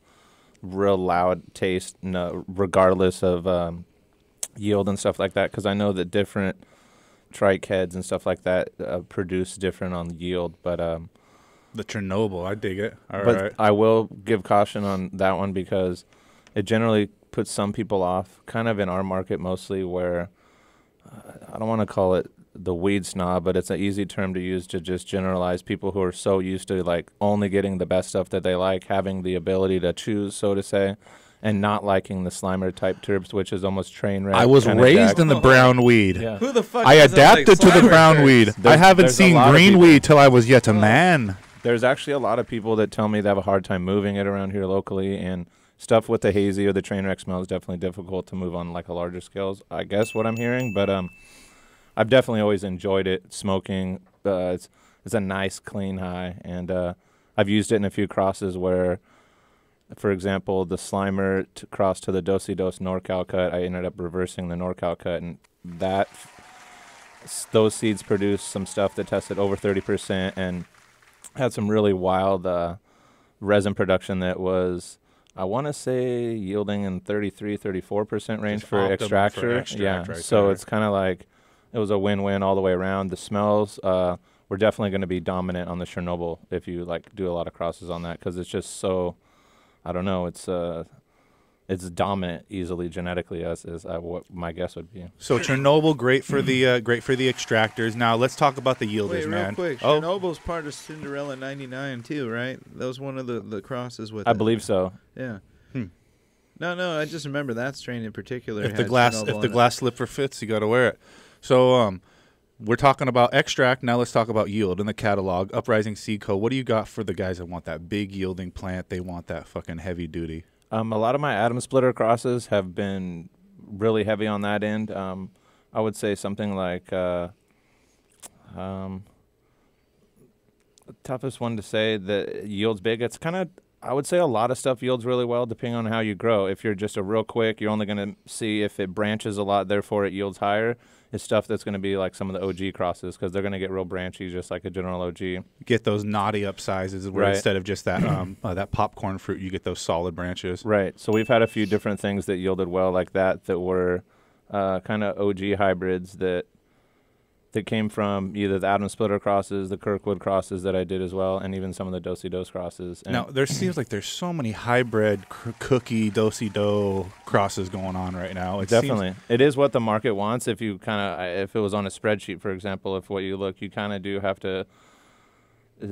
real loud taste, regardless of yield and stuff like that. Because I know that different trike heads and stuff like that produce different on yield. But the Chernobyl, I dig it. All but right. I will give caution on that one because it generally puts some people off, kind of in our market mostly, where I don't want to call it the weed snob, but it's an easy term to use to just generalize people who are so used to like only getting the best stuff that they like, having the ability to choose, so to say, and not liking the Slimer type terps, which is almost train wreck. I was raised in the brown weed. Yeah. Who the fuck I doesn't adapted like to the Slimer brown terps? weed. I haven't seen green weed till I was yet a man. There's actually a lot of people that tell me they have a hard time moving it around here locally, and stuff with the hazy or the train wreck smell is definitely difficult to move on like a larger scales, I guess what I'm hearing. But I've definitely always enjoyed it smoking. It's a nice clean high, and I've used it in a few crosses where, for example, the Slimer cross to the Dosey Dose NorCal cut, I ended up reversing the NorCal cut, and that those seeds produced some stuff that tested over 30% and had some really wild resin production that was, I want to say, yielding in 34% range for extractor. Yeah, right so there. it's kind of like it was a win-win all the way around. The smells were definitely going to be dominant on the Chernobyl if you like do a lot of crosses on that, because it's just so, I don't know, it's dominant easily genetically as what my guess would be. So Chernobyl, great for the extractors. Now let's talk about the yielders, Wait, man. real quick. Oh, Chernobyl's part of Cinderella '99 too, right? That was one of the crosses with. I believe so. Yeah. No, I just remember that strain in particular. if had the glass Chernobyl if the in it. glass slipper fits, you got to wear it. So we're talking about extract. Now let's talk about yield in the catalog. Uprising Seed Co. What do you got for the guys that want that big yielding plant? They want that fucking heavy duty. A lot of my atom splitter crosses have been really heavy on that end. I would say something like the toughest one to say that yields big. It's kind of, I would say a lot of stuff yields really well depending on how you grow. If you're just a real quick, you're only going to see if it branches a lot, therefore it yields higher. It's stuff that's going to be like some of the OG crosses because they're going to get real branchy just like a general OG. Get those naughty up sizes where Right. instead of just that that popcorn fruit, you get those solid branches. Right. So we've had a few different things that yielded well like that were kind of OG hybrids that came from either the Atom Splitter crosses, the Kirkwood crosses that I did as well, and even some of the Do-si-dos crosses. And Now, there seems like there's so many hybrid cookie do-si-do crosses going on right now. It definitely. It is what the market wants. If you if it was on a spreadsheet, for example, if what you look, you kind of do have to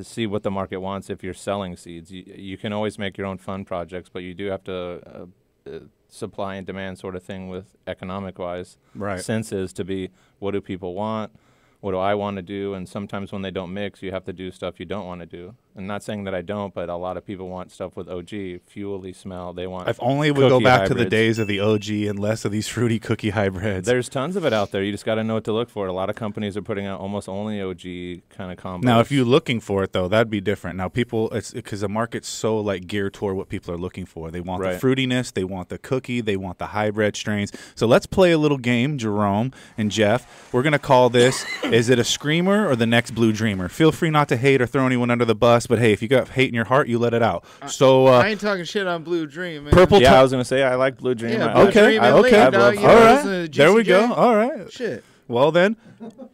see what the market wants if you're selling seeds. You can always make your own fun projects, but you do have to supply and demand sort of thing with economic-wise senses to be what do people want, what do I want to do, and sometimes when they don't mix, you have to do stuff you don't want to do. I'm not saying that I don't, but a lot of people want stuff with OG, fuely smell. They want If only we go back to the hybrids. days of the OG and less of these fruity cookie hybrids. There's tons of it out there. You just got to know what to look for. A lot of companies are putting out almost only OG kind of combos. Now, if you're looking for it, though, that'd be different. Now, people, it's because the market's so like geared toward what people are looking for. They want the fruitiness, they want the cookie, they want the hybrid strains. So let's play a little game, Jerome and Jeff. We're gonna call this: is it a screamer or the next Blue Dreamer? Feel free not to hate or throw anyone under the bus, but hey, if you got hate in your heart, you let it out. So I ain't talking shit on Blue Dream, man. Purple. Yeah, I was gonna say I like Blue Dream. Yeah, Blue Dream and Lee, dog, you know, All right. listen to There we Juicy go. J. All right. Shit. Well then,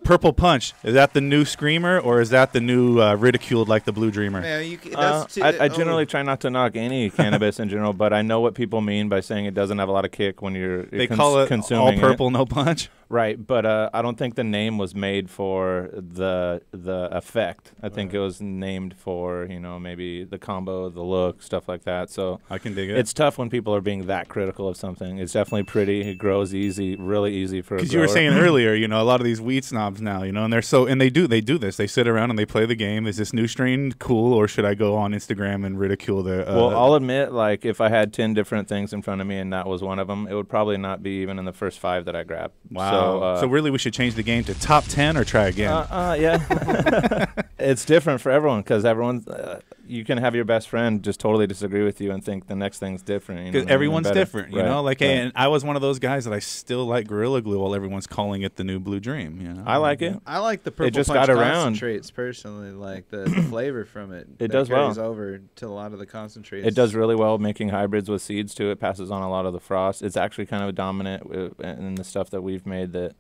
Purple Punch, is that the new Screamer or is that the new ridiculed like the Blue Dreamer? Man, I generally try not to knock any cannabis in general, but I know what people mean by saying it doesn't have a lot of kick when you're They call it consuming all purple, no punch. Right, but I don't think the name was made for the effect. I think it was named for, maybe the combo, the look, stuff like that. So I can dig it. It's tough when people are being that critical of something. It's definitely pretty. It grows easy, really easy for a grower. Because you were saying earlier, a lot of these weed snobs now, and they do this. They sit around and they play the game. Is this new strain cool, or should I go on Instagram and ridicule the? Well, I'll admit, like if I had 10 different things in front of me and that was one of them, it would probably not be even in the first 5 that I grabbed. Wow. So really, we should change the game to top 10 or try again. Yeah. It's different for everyone because everyone's. You can have your best friend just totally disagree with you and think the next thing's different. Because everyone's different, Right. Hey, and I was one of those guys that I still like Gorilla Glue while everyone's calling it the new Blue Dream. I like it. I like the purple It just punch got around. concentrates personally, like the flavor from it. It that does carries well. over to a lot of the concentrates. It does really well making hybrids with seeds too. It passes on a lot of the frost. It's actually kind of dominant in the stuff that we've made that.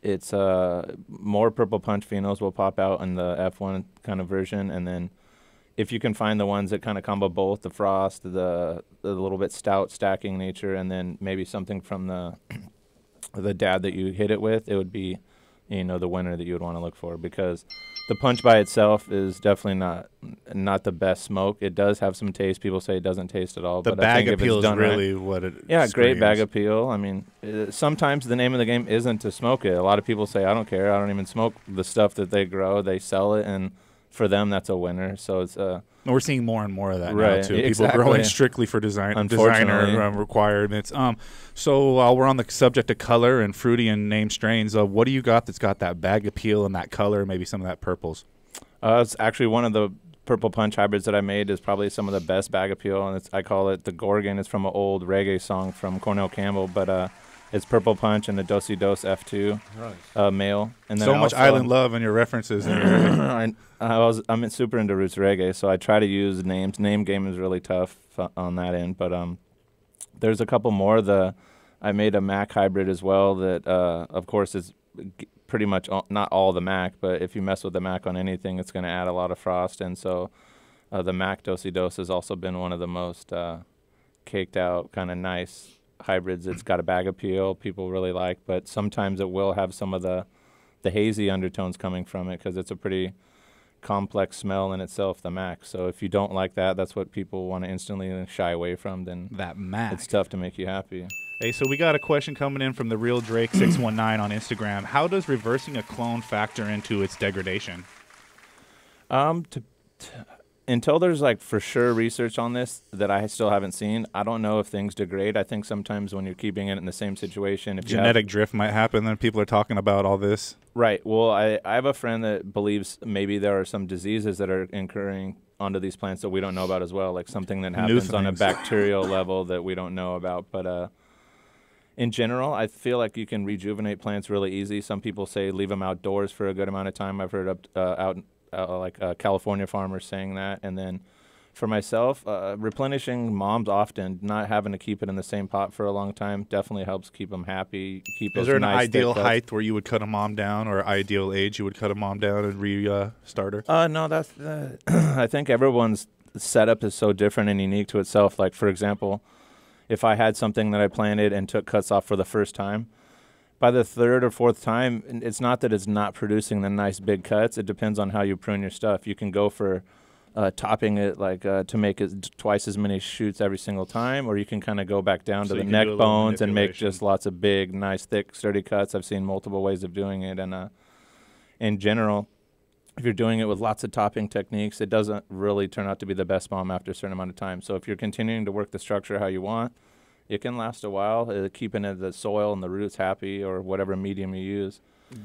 It's more purple punch phenos will pop out in the F1 kind of version, and then if you can find the ones that kind of combo both the frost, the little bit stout stacking nature, and then maybe something from the dad that you hit it with, it would be the winner that you would want to look for because the punch by itself is definitely not the best smoke. It does have some taste. People say it doesn't taste at all. The but bag I think if appeal it's is done really right, what it great screams. bag appeal. I mean, sometimes the name of the game isn't to smoke it. A lot of people say, I don't care. I don't even smoke the stuff that they grow. They sell it, and for them, that's a winner. So it's we're seeing more and more of that right, now too. People exactly. growing strictly for designer requirements. So while we're on the subject of color and fruity and name strains, what do you got that's got that bag appeal and that color, maybe some of that purples? It's actually one of the purple punch hybrids that I made is probably some of the best bag appeal, and I call it the Gorgon. It's from an old reggae song from Cornell Campbell, but It's Purple Punch and the Dosey Dos F2 male. And then So much island love in your references. I'm super into roots reggae, so I try to use names. Name game is really tough on that end, but there's a couple more. I made a Mac hybrid as well that, of course, is pretty much not all the Mac, but if you mess with the Mac on anything, it's going to add a lot of frost. And so the Mac Dosey Dos has also been one of the most caked out, kind of nice hybrids. It's got a bag appeal people really like, but sometimes it will have some of the hazy undertones coming from it because it's a pretty complex smell in itself, the Mac. So if you don't like that, that's what people want to instantly shy away from, then that Mac, it's tough to make you happy. Hey, so we got a question coming in from the Real Drake 619 on Instagram. How does reversing a clone factor into its degradation? Until there's like for sure research on this that I still haven't seen, I don't know if things degrade. I think sometimes when you're keeping it in the same situation, if genetic drift might happen, then people are talking about all this. Right. Well, I have a friend that believes maybe there are some diseases that are incurring onto these plants that we don't know about as well, like something that happens on a bacterial level that we don't know about. But in general, I feel like you can rejuvenate plants really easy. Some people say leave them outdoors for a good amount of time. I've heard California farmers saying that. And then for myself, replenishing moms often, not having to keep it in the same pot for a long time, definitely helps keep them happy. Is there an ideal height where you would cut a mom down, or ideal age you would cut a mom down and restart her? No, that's I think everyone's setup is so different and unique to itself. Like, for example, if I had something that I planted and took cuts off for the first time, by the third or fourth time, it's not that it's not producing the nice big cuts. It depends on how you prune your stuff. You can go for topping it to make it twice as many shoots every single time, or you can kind of go back down to the neck bones and make just lots of big, nice, thick, sturdy cuts. I've seen multiple ways of doing it. And in general, if you're doing it with lots of topping techniques, it doesn't really turn out to be the best bomb after a certain amount of time. So if you're continuing to work the structure how you want, it can last a while, keeping the soil and the roots happy or whatever medium you use.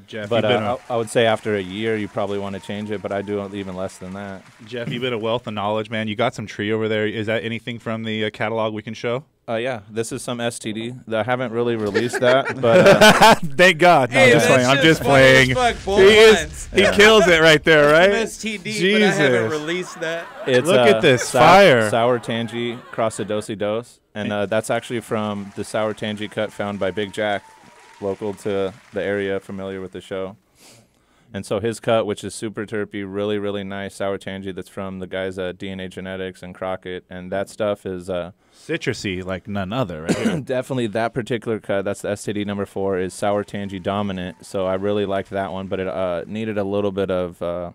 Jeff, but I would say after a year, you probably want to change it, but I do even less than that. Jeff, you've been a wealth of knowledge, man. You got some tree over there. Is that anything from the catalog we can show? Yeah, this is some STD. I haven't really released that, but thank God. No, I'm just playing. He kills it right there, right? STD, Jesus. But I haven't released that. Look at this fire. Sour Tangy cross the Dosey Dos, and that's actually from the Sour Tangy cut found by Big Jack, local to the area, familiar with the show. And so his cut, which is super terpy, really, really nice sour tangy that's from the guys at DNA Genetics and Crockett. And that stuff is citrusy like none other, right here. Definitely that particular cut, that's the STD number 4, is sour tangy dominant. So I really liked that one, but it needed a little bit of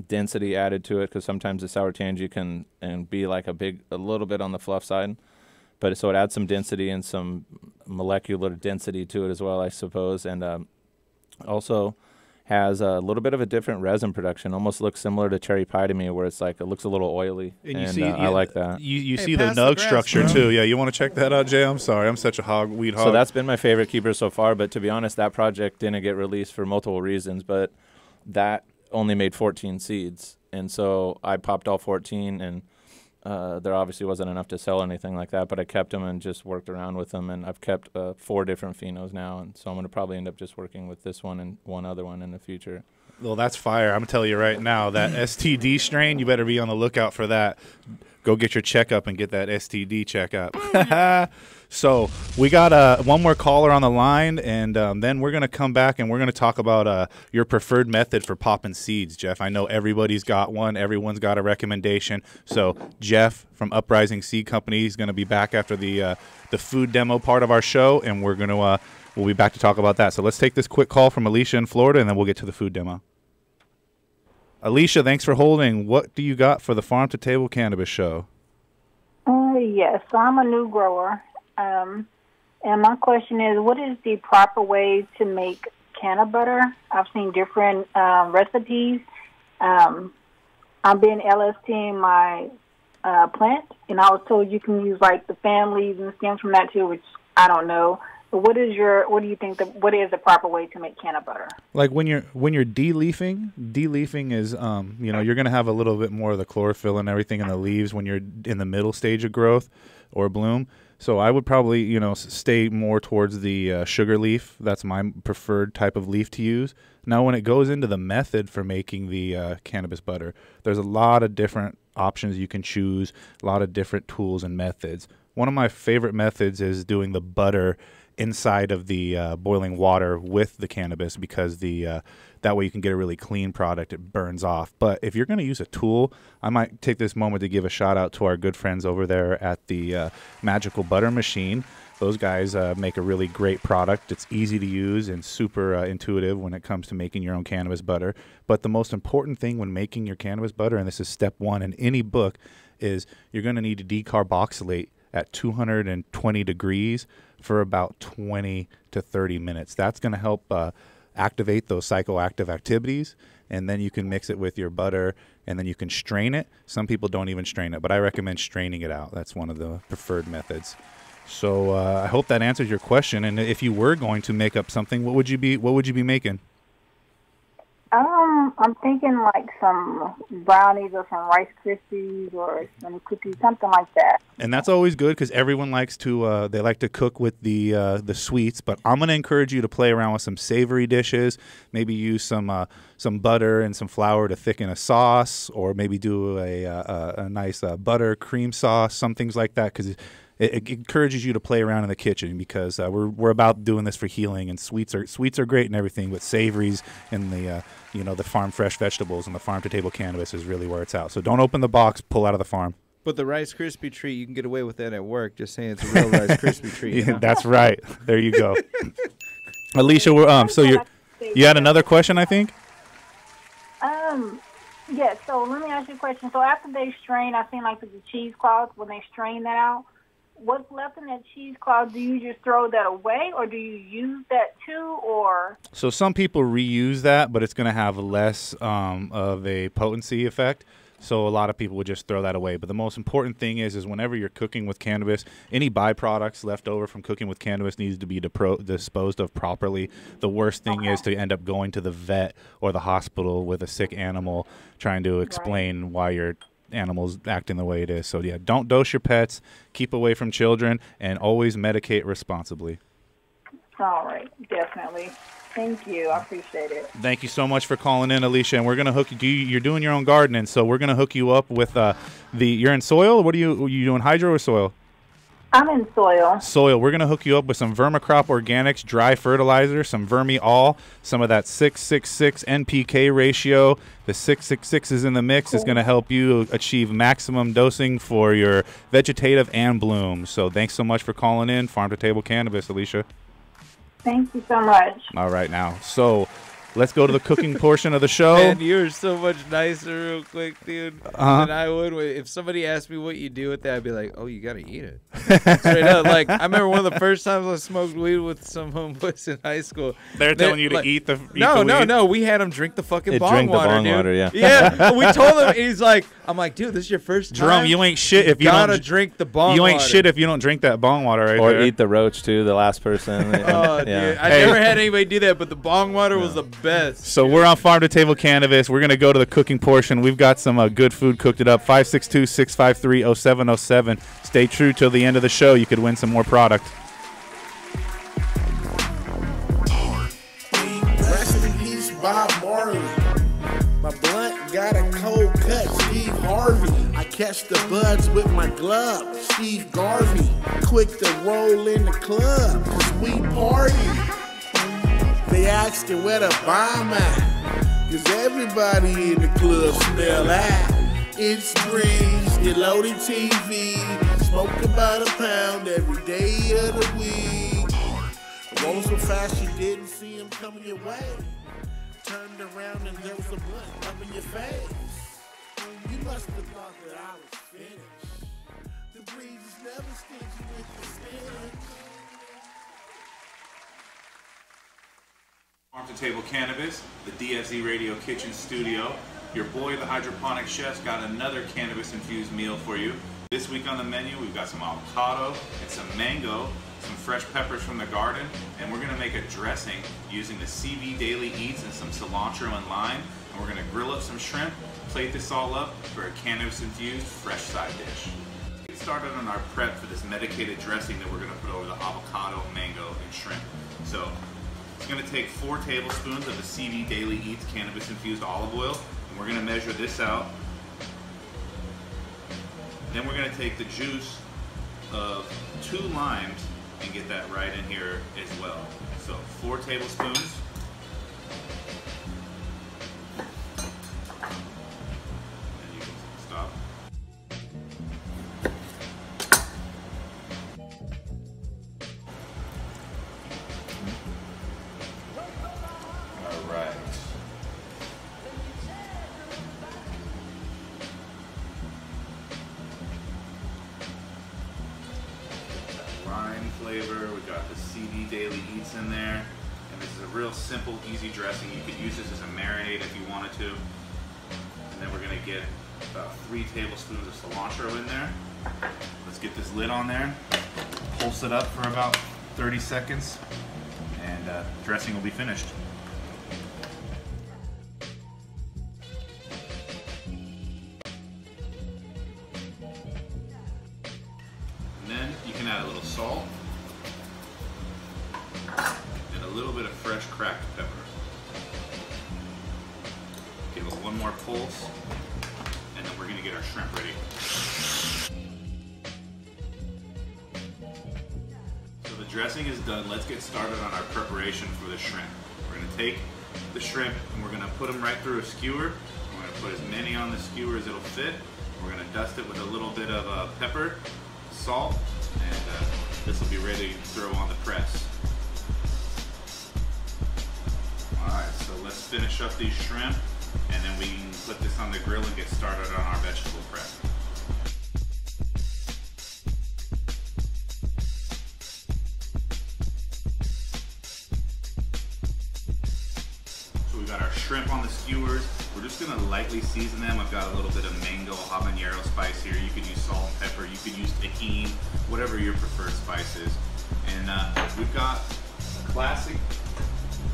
density added to it because sometimes the sour tangy can be like a little bit on the fluff side. But so it adds some density and some molecular density to it as well, I suppose. And also has a little bit of a different resin production. Almost looks similar to cherry pie to me, where it's like it looks a little oily. And you see, I like that. You see the nug structure too. Yeah, you want to check that out, Jay? I'm sorry, I'm such a weed hog. So that's been my favorite keeper so far. But to be honest, that project didn't get released for multiple reasons. But that only made 14 seeds, and so I popped all 14 and. There obviously wasn't enough to sell anything like that, but I kept them and just worked around with them, and I've kept 4 different phenos now, and so I'm going to probably end up just working with this one and one other one in the future. Well, that's fire. I'm telling you right now, that STD strain, you better be on the lookout for that. Go get your checkup and get that STD checkup. So we got one more caller on the line, and then we're going to come back and we're going to talk about your preferred method for popping seeds, Jeff. I know everybody's got one. Everyone's got a recommendation. So Jeff from Uprising Seed Company is going to be back after the food demo part of our show, and we're going to we'll be back to talk about that. So let's take this quick call from Alicia in Florida, and then we'll get to the food demo. Alicia, thanks for holding. What do you got for the Farm to Table Cannabis show? Yes, so I'm a new grower. And my question is, what is the proper way to make canna butter? I've seen different recipes. I've been LSTing my plant, and I was told you can use like the fan leaves and stems from that too, which I don't know. But what do you think what is the proper way to make canna butter? Like when you're de-leafing is you're gonna have a little bit more of the chlorophyll and everything in the leaves when you're in the middle stage of growth or bloom. So I would probably, you know, stay more towards the sugar leaf. That's my preferred type of leaf to use. Now, when it goes into the method for making the cannabis butter, there's a lot of different options you can choose, a lot of different tools and methods. One of my favorite methods is doing the butter inside of the boiling water with the cannabis, because that way you can get a really clean product. It burns off. But if you're going to use a tool, I might take this moment to give a shout out to our good friends over there at the Magical Butter Machine. Those guys make a really great product. It's easy to use and super intuitive when it comes to making your own cannabis butter. But the most important thing when making your cannabis butter, and this is step one in any book, is you're going to need to decarboxylate at 220 degrees for about 20 to 30 minutes. That's going to help activate those psychoactive activities, and then you can mix it with your butter, and then you can strain it. Some people don't even strain it, but I recommend straining it out. That's one of the preferred methods. So I hope that answers your question. And if you were going to make up something, what would you be making? I'm thinking like some brownies or some Rice Krispies or some cookies, something like that. And that's always good, because everyone likes to they like to cook with the sweets. But I'm going to encourage you to play around with some savory dishes. Maybe use some butter and some flour to thicken a sauce, or maybe do a nice butter cream sauce, some things like that, because it encourages you to play around in the kitchen, because we're about doing this for healing, and sweets are great and everything, but savories and the farm fresh vegetables and the farm to table cannabis is really where it's at. So don't open the box, pull out of the farm. But the Rice Krispie treat, you can get away with that at work. Just saying, it's a real Rice Krispie treat. Yeah, that's right. There you go. Alicia, so you had another question, I think. Yeah. So let me ask you a question. So after they strain, I think like with the cheesecloth, when they strain that out, what's left in that cheesecloth, do you just throw that away, or do you use that too, or? So some people reuse that, but it's going to have less of a potency effect. So a lot of people would just throw that away. But the most important thing is whenever you're cooking with cannabis, any byproducts left over from cooking with cannabis needs to be disposed of properly. The worst thing is to end up going to the vet or the hospital with a sick animal trying to explain why your animals acting the way it is. So yeah, don't dose your pets, keep away from children, and always medicate responsibly. All right, definitely. Thank you. I appreciate it. Thank you so much for calling in, Alicia. And we're gonna hook you. You're doing your own gardening, so we're gonna hook you up with You're in soil. What are you doing? Hydro or soil? I'm in soil. Soil. We're going to hook you up with some Vermicrop Organics dry fertilizer, some Vermi-All, some of that 666 NPK ratio. The 666 is in the mix. It's going to help you achieve maximum dosing for your vegetative and bloom. So thanks so much for calling in. Farm to Table Cannabis, Alicia. Thank you so much. All right, now. So let's go to the cooking portion of the show. Man, you're so much nicer real quick, dude, than I would. If somebody asked me what you do with that, I'd be like, oh, you got to eat it. Straight up. Like, I remember one of the first times I smoked weed with some homeboys in high school. They're telling you to eat the weed? No. We had him drink the fucking bong water, dude. Water, yeah. Yeah, we told him, and he's like, I'm like, dude, this is your first time? Drum, you ain't shit if you gotta drink the bong water. You ain't shit if you don't drink that bong water right or there. Eat the roach, too, the last person. Oh, dude. I never had anybody do that, but the bong water was the best. So we're on Farm to Table Cannabis. We're going to go to the cooking portion. We've got some good food cooked it up. 562-653-0707. Stay true till the end of the show. You could win some more product. Rest in peace, Bob Marley. My blunt got a cold cut, Steve Harvey. I catch the buds with my glove, Steve Garvey. Quick to roll in the club, 'cause we party. They asking where the bomb at, 'cause everybody in the club smell that. It's Breeze, get loaded TV, smoke about a pound every day of the week. Roll so fast you didn't see him coming your way. Turned around and there was a blunt up in your face. You must have thought that I was finished. The Breeze is never stingy with the spinach. Farm to Table Cannabis, the DFZ Radio Kitchen Studio. Your boy, the Hydroponic Chef's got another cannabis-infused meal for you. This week on the menu, we've got some avocado and some mango, some fresh peppers from the garden, and we're gonna make a dressing using the CV Daily Eats and some cilantro and lime, and we're gonna grill up some shrimp, plate this all up for a cannabis-infused fresh side dish. Let's get started on our prep for this medicated dressing that we're going to put over the avocado, mango, and shrimp. So it's going to take 4 tablespoons of the CB Daily Eats cannabis infused olive oil, and we're going to measure this out. Then we're going to take the juice of 2 limes and get that right in here as well. So 4 tablespoons. And you can stop. All right. Lime flavor, we got the CB Daily Eats in there, and this is a real simple, easy dressing. You could use this as a marinade if you wanted to. And then we're gonna get about 3 tablespoons of cilantro in there. Let's get this lid on there, pulse it up for about 30 seconds, and dressing will be finished. Then you can add a little salt and a little bit of fresh cracked pepper. Give it one more pulse, and then we're going to get our shrimp ready. So the dressing is done. Let's get started on our preparation for the shrimp. We're going to take the shrimp and we're going to put them right through a skewer. We're going to put as many on the skewer as it'll fit. We're going to dust it with a little bit of pepper, salt, and this will be ready to throw on the press. Alright, so let's finish up these shrimp, and then we can put this on the grill and get started on our vegetable prep. So we got our shrimp on the skewers. We're just gonna lightly season them. I've got a little bit of mango habanero spice here. You could use salt and pepper. You could use tahini, whatever your preferred spice is. And we've got a classic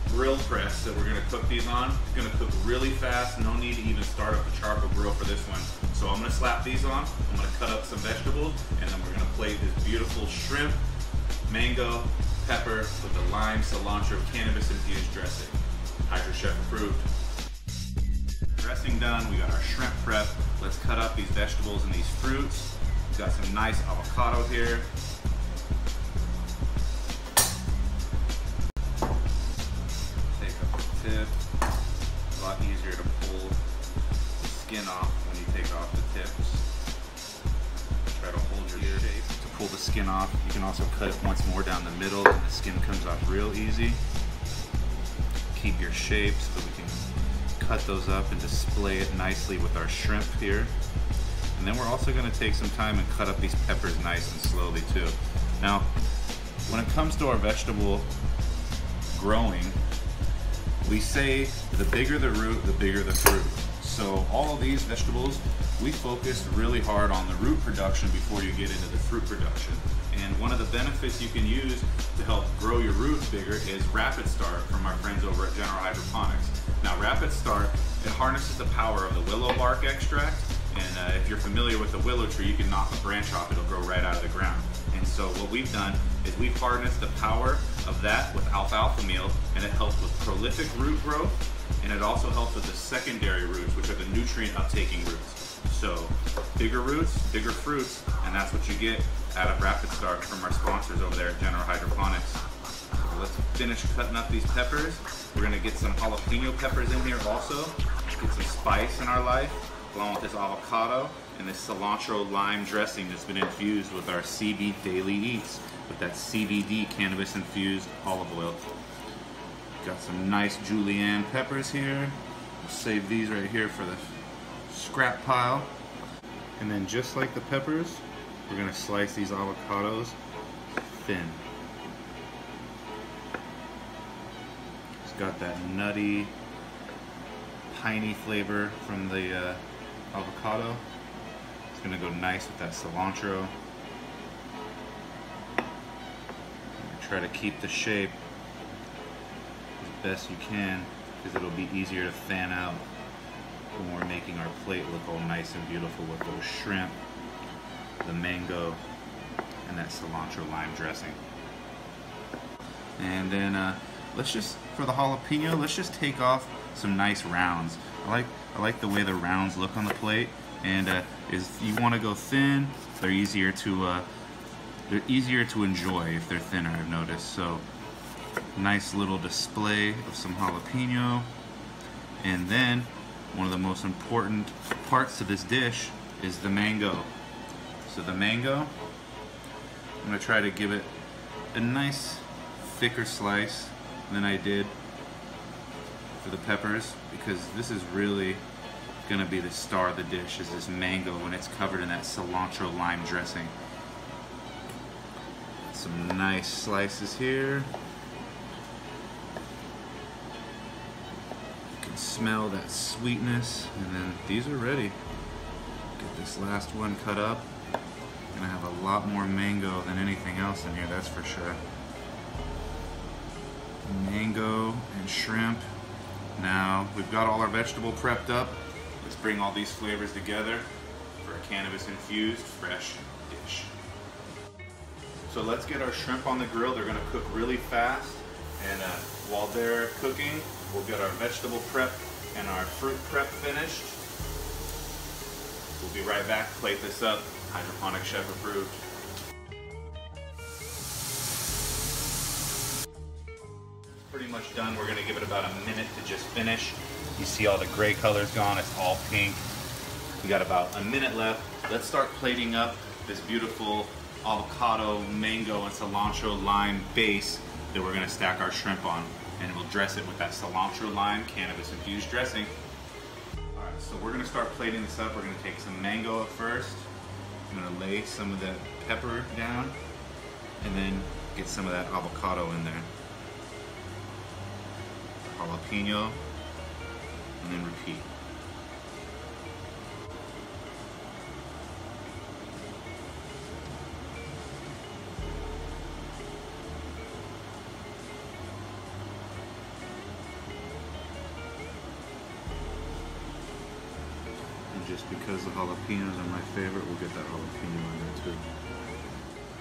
grill press that we're gonna cook these on. It's gonna cook really fast. No need to even start up the charcoal grill for this one. So I'm gonna slap these on. I'm gonna cut up some vegetables, and then we're gonna plate this beautiful shrimp, mango, pepper with the lime, cilantro, cannabis infused dressing. Hydro Chef approved. Dressing done, we got our shrimp prep. Let's cut up these vegetables and these fruits. We've got some nice avocado here. Take up the tip. A lot easier to pull the skin off when you take off the tips. Try to hold your shape to pull the skin off. You can also cut it once more down the middle and the skin comes off real easy. Keep your shape so we can cut those up and display it nicely with our shrimp here. And then we're also going to take some time and cut up these peppers nice and slowly too. Now, when it comes to our vegetable growing, we say the bigger the root, the bigger the fruit. So all of these vegetables, we focus really hard on the root production before you get into the fruit production. And one of the benefits you can use to help grow your roots bigger is Rapid Start from our friends over at General Hydroponics. Now Rapid Start, it harnesses the power of the willow bark extract, and if you're familiar with the willow tree, you can knock a branch off, it'll grow right out of the ground. And so what we've done is we've harnessed the power of that with alfalfa meal, and it helps with prolific root growth, and it also helps with the secondary roots, which are the nutrient uptaking roots. So bigger roots, bigger fruits, and that's what you get out of Rapid Start from our sponsors over there at General Hydroponics. So let's finish cutting up these peppers. We're gonna get some jalapeno peppers in here also, get some spice in our life, along with this avocado and this cilantro lime dressing that's been infused with our CB Daily Eats with that CBD cannabis infused olive oil. Got some nice julienne peppers here. We'll save these right here for the scrap pile. And then just like the peppers, we're gonna slice these avocados thin. It's got that nutty, piney flavor from the avocado. It's gonna go nice with that cilantro. Try to keep the shape as best you can, because it'll be easier to fan out when we're making our plate look all nice and beautiful with those shrimp. the mango and that cilantro lime dressing. And then let's just, for the jalapeno, let's just take off some nice rounds. I like the way the rounds look on the plate, and is you want to go thin. They're easier to enjoy if they're thinner, I've noticed. So nice little display of some jalapeno. And then one of the most important parts to this dish is the mango. So the mango, I'm gonna try to give it a nice thicker slice than I did for the peppers, because this is really gonna be the star of the dish, is this mango when it's covered in that cilantro lime dressing. Some nice slices here. You can smell that sweetness, and then these are ready. Get this last one cut up. Gonna have a lot more mango than anything else in here, that's for sure. Mango and shrimp. Now we've got all our vegetable prepped up. Let's bring all these flavors together for a cannabis infused fresh dish. So let's get our shrimp on the grill. They're gonna cook really fast, and while they're cooking, we'll get our vegetable prep and our fruit prep finished. We'll be right back. Plate this up. Hydroponic chef approved. Pretty much done. We're gonna give it about a minute to just finish. You see all the gray colors gone, it's all pink. We got about a minute left. Let's start plating up this beautiful avocado, mango, and cilantro lime base that we're gonna stack our shrimp on. And we'll dress it with that cilantro lime cannabis infused dressing. All right, so we're gonna start plating this up. We're gonna take some mango up first. I'm gonna lay some of that pepper down, and then get some of that avocado in there. Jalapeno, and then repeat. And just because the jalapenos are my favorite, we'll get that jalapeno in there too.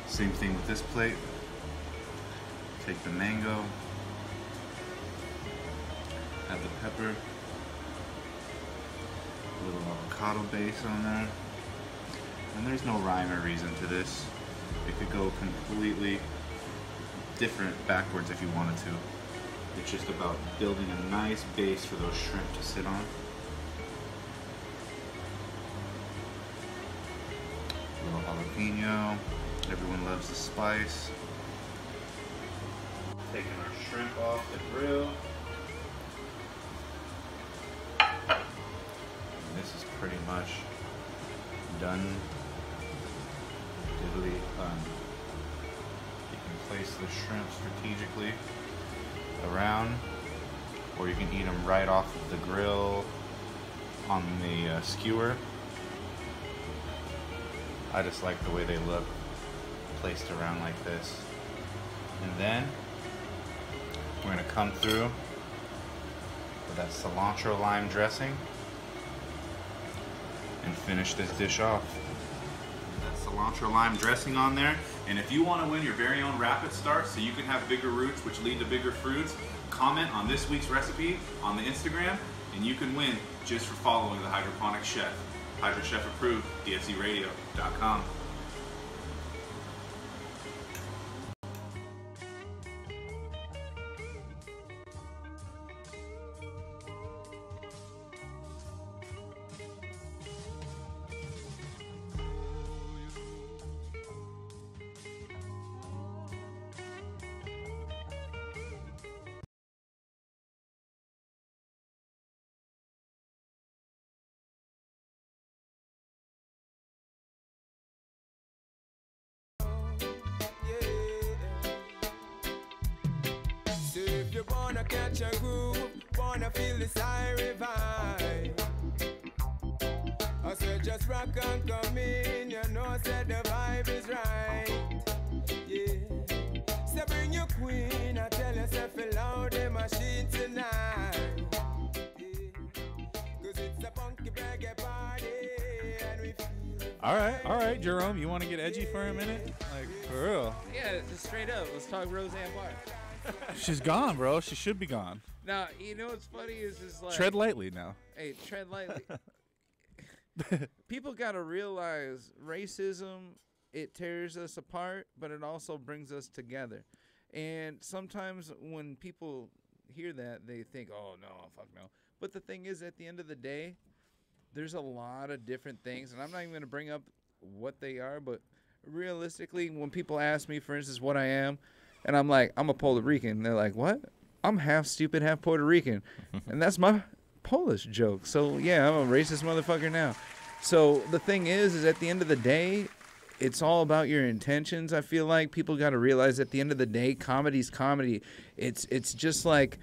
Same thing with this plate. Take the mango, add the pepper, a little avocado base on there, and there's no rhyme or reason to this. It could go completely different backwards if you wanted to. It's just about building a nice base for those shrimp to sit on. A little jalapeno, everyone loves the spice. Taking our shrimp off the grill. This is pretty much done. Diddly done. You can place the shrimp strategically around, or you can eat them right off of the grill on the skewer. I just like the way they look placed around like this. And then we're gonna come through with that cilantro lime dressing and finish this dish off. That cilantro lime dressing on there. And if you want to win your very own rapid start so you can have bigger roots which lead to bigger fruits, comment on this week's recipe on the Instagram and you can win just for following the Hydroponic Chef. Hydro Chef approved, dfzradio.com. If you wanna catch a groove, wanna feel the siren vibe, I said just rock and come in, you know said the vibe is right. Yeah, so bring your queen, I tell yourself loud the machine tonight. Yeah, cause it's a funky reggae party and we feel All right, Jerome. You want to get edgy for a minute? Like, for real. Yeah, just straight up. Let's talk Roseanne Barr. She's gone, bro. She should be gone. Now, you know what's funny is like... Tread lightly now. Hey, tread lightly. People got to realize racism, it tears us apart, but it also brings us together. And sometimes when people hear that, they think, oh, no, fuck no. But the thing is, at the end of the day, there's a lot of different things, and I'm not even going to bring up what they are, but realistically, when people ask me, for instance, what I am, and I'm like, I'm a Puerto Rican, they're like, what? I'm half stupid, half Puerto Rican. And that's my Polish joke. So, yeah, I'm a racist motherfucker now. So the thing is at the end of the day, it's all about your intentions. I feel like people got to realize at the end of the day, comedy's comedy. It's just like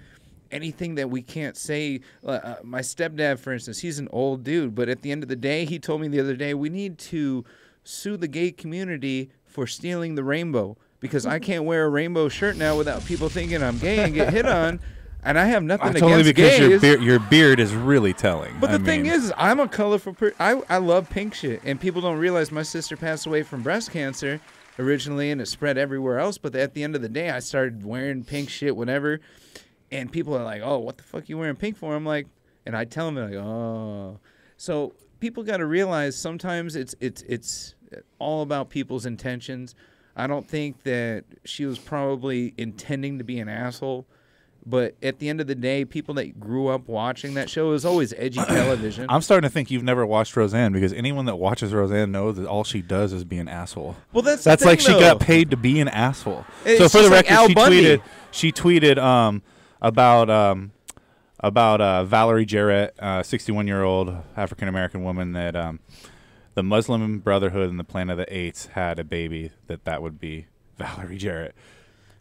anything that we can't say. My stepdad, for instance, he's an old dude, but at the end of the day, he told me the other day, we need to sue the gay community for stealing the rainbow, because I can't wear a rainbow shirt now without people thinking I'm gay and get hit on. And I have nothing totally against because gays. your beard is really telling. But the thing is, I'm a colorful person. I love pink shit. And people don't realize my sister passed away from breast cancer originally, and it spread everywhere else. But at the end of the day, I started wearing pink shit, whatever. And people are like, oh, what the fuck you wearing pink for? I'm like, and I tell them, like, oh. So people got to realize sometimes it's all about people's intentions. I don't think that she was probably intending to be an asshole. But at the end of the day, people that grew up watching that show is always edgy television. I'm starting to think you've never watched Roseanne, because anyone that watches Roseanne knows that all she does is be an asshole. Well, that's like though. She got paid to be an asshole. It's so for the like record, she tweeted about Valerie Jarrett, 61-year-old African American woman that the Muslim Brotherhood and the Planet of the Apes had a baby. That would be Valerie Jarrett.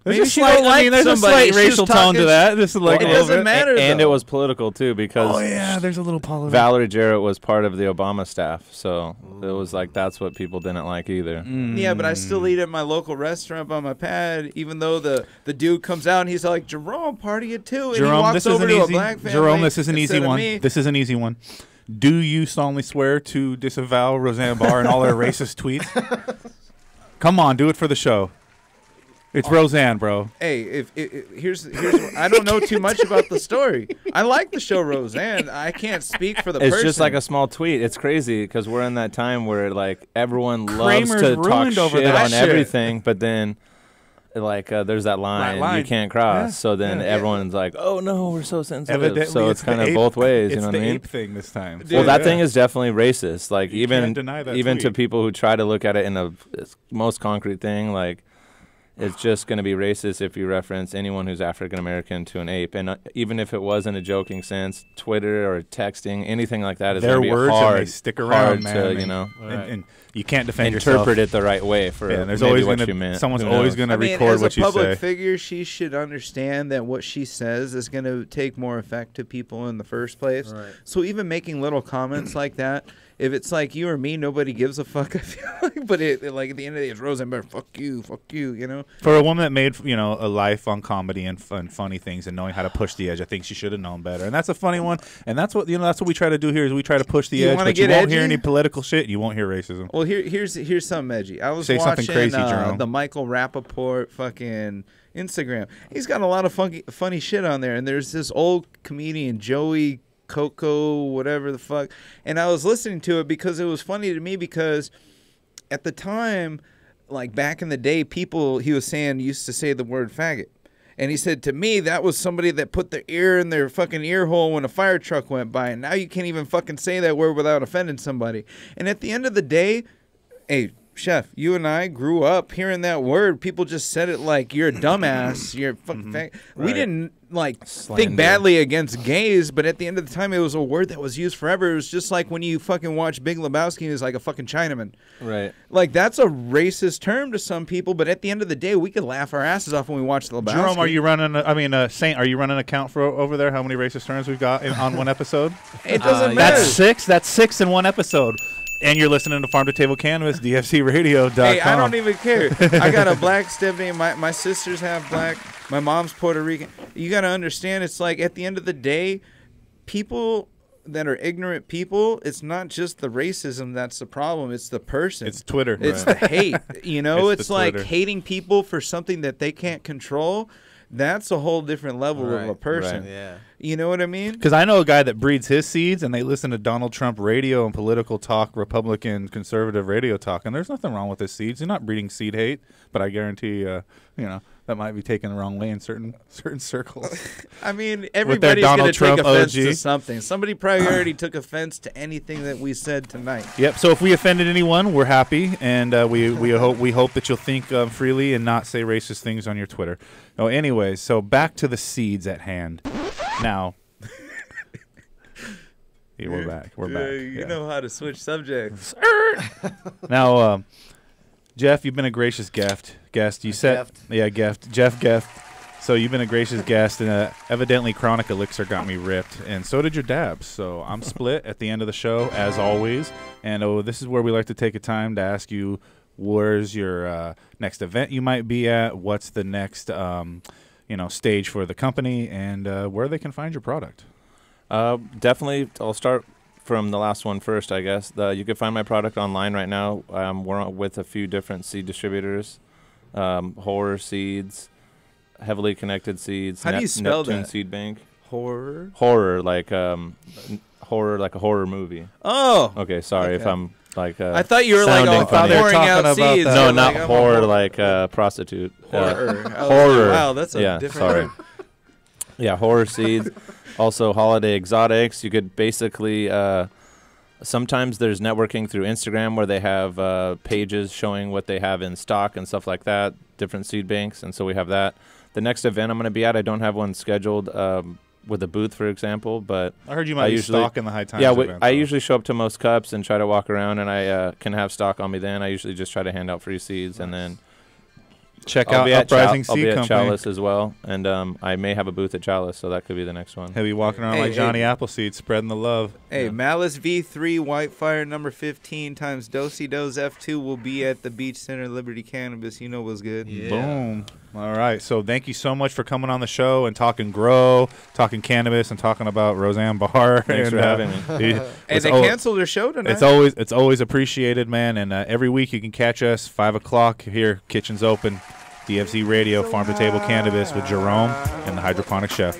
Maybe she don't like there's somebody. a slight racial tone to that. This is like it doesn't matter, and it was political too, because there's a little politics. Valerie Jarrett was part of the Obama staff, so it was like that's what people didn't like either. Yeah, but I still eat at my local restaurant by my pad, even though the dude comes out and he's like, Jerome, party it too, and Jerome, he walks this is over an to easy. a black family. Jerome, this is an easy instead of one. me. This is an easy one. Do you solemnly swear to disavow Roseanne Barr and all her racist tweets? Come on, do it for the show. It's Roseanne, bro. Hey, here's I don't know too much about the story. I like the show Roseanne. I can't speak for the person. It's just like a small tweet. It's crazy because we're in that time where like everyone loves to talk shit on everything, but then like there's that line you can't cross. Yeah. So then everyone's like, "Oh no, we're so sensitive." Evidently, so it's kind of both ways. You know what I mean? It's the ape thing this time. Dude, well, that thing is definitely racist. Like you can't deny that even tweet. to people who try to look at it in the most concrete thing, like. It's just going to be racist if you reference anyone who's African American to an ape, and even if it was in a joking sense, Twitter or texting, anything like that is going to be words hard. And they stick around, man. And you can't defend interpret yourself. it the right way for there's maybe always what gonna, you meant. Someone's always going to record as what a you public say. figure, she should understand that what she says is going to take more effect to people in the first place. Right. So even making little comments like that. If it's like you or me, nobody gives a fuck. I feel like, but like at the end of the day, it's Rosenberg. Fuck you, you know. For a woman that made a life on comedy and funny things and knowing how to push the edge, I think she should have known better. And that's a funny one. And that's what that's what we try to do here is we try to push the edge. But you won't hear any political shit. You won't hear racism. Well, here's something edgy. I was Say watching something crazy, Jerome. The Michael Rappaport fucking Instagram. He's got a lot of funny shit on there. And there's this old comedian Joey Coco, whatever the fuck. And I was listening to it because it was funny to me because at the time, like back in the day, people, he was saying, used to say the word faggot. And he said, to me, that was somebody that put their ear in their fucking ear hole when a fire truck went by. And now you can't even fucking say that word without offending somebody. And at the end of the day, hey, Chef, you and I grew up hearing that word. People just said it like you're a dumbass. You're fucking fag. Right. We didn't think badly against gays, but at the end of the time, it was a word that was used forever. It was just like when you fucking watch Big Lebowski and it's like a fucking Chinaman. Right. Like that's a racist term to some people, but at the end of the day, we could laugh our asses off when we watch Lebowski. Jerome, are you running? Saint, are you running a count for over there? How many racist terms we've got on one episode? It doesn't matter. That's six. That's six in one episode. And you're listening to Farm to Table Cannabis, DFCRadio.com. Hey, I don't even care. I got a black stepdad. My sisters have black. My mom's Puerto Rican. You got to understand, it's like at the end of the day, people that are ignorant people, it's not just the racism that's the problem. It's the person. It's Twitter. It's Right. the hate. You know, It's it's the like Twitter. hating people for something that they can't control. That's a whole different level of a Right, person. right. Yeah. You know what I mean? Because I know a guy that breeds his seeds, and they listen to Donald Trump radio and political talk, Republican, conservative radio talk, and there's nothing wrong with his seeds. He's not breeding seed hate, but I guarantee, that might be taken the wrong way in certain circles. I mean, everybody's going to take offense to something. Somebody probably already took offense to anything that we said tonight. Yep. So if we offended anyone, we're happy, and we hope that you'll think freely and not say racist things on your Twitter. Oh, anyways, so back to the seeds at hand. Now, yeah, we're back. We're back. You know how to switch subjects. Now, Jeff, you've been a gracious guest. You said, Jeff Geft. So you've been a gracious guest, and evidently Chronic Elixir got me ripped, and so did your dabs. So I'm split at the end of the show, as always. And this is where we like to take a time to ask you, where's your next event you might be at? What's the next stage for the company, and where they can find your product? Definitely, I'll start from the last one first, I guess. You can find my product online right now. We're with a few different seed distributors, Horror Seeds, Heavily Connected Seeds. How do you spell Neptune that? Seed Bank. Horror? Horror, like a horror movie. Oh. Okay, sorry if I'm like. I thought you were like pouring out seeds. No, not horror, like prostitute. Horror. Horror. Wow, that's a different. Sorry. Yeah, Horror Seeds. Also, Holiday Exotics. You could basically. Sometimes there's networking through Instagram where they have pages showing what they have in stock and stuff like that, different seed banks, and so we have that. The next event I'm going to be at, I don't have one scheduled with a booth, for example, but I heard you might be stocking the High Times event, I usually show up to most cups and try to walk around, and I can have stock on me then. I usually just try to hand out free seeds, and then check out Uprising Seed I'll be at Company. Chalice as well, and I may have a booth at Chalice, so that could be the next one. He'll be walking around like Johnny Appleseed, spreading the love. Hey, Malice V3 Whitefire number 15 times Dosey Does F2 will be at the Beach Center Liberty Cannabis. You know what's good. Yeah. Boom. All right. So thank you so much for coming on the show and talking grow, talking cannabis, and talking about Roseanne Barr. Thanks for having me. Hey, they canceled their show tonight. It's always appreciated, man. And every week you can catch us 5 o'clock here. Kitchen's open. DFZ Radio, Farm to Table Cannabis with Jerome and the Hydroponic Chef.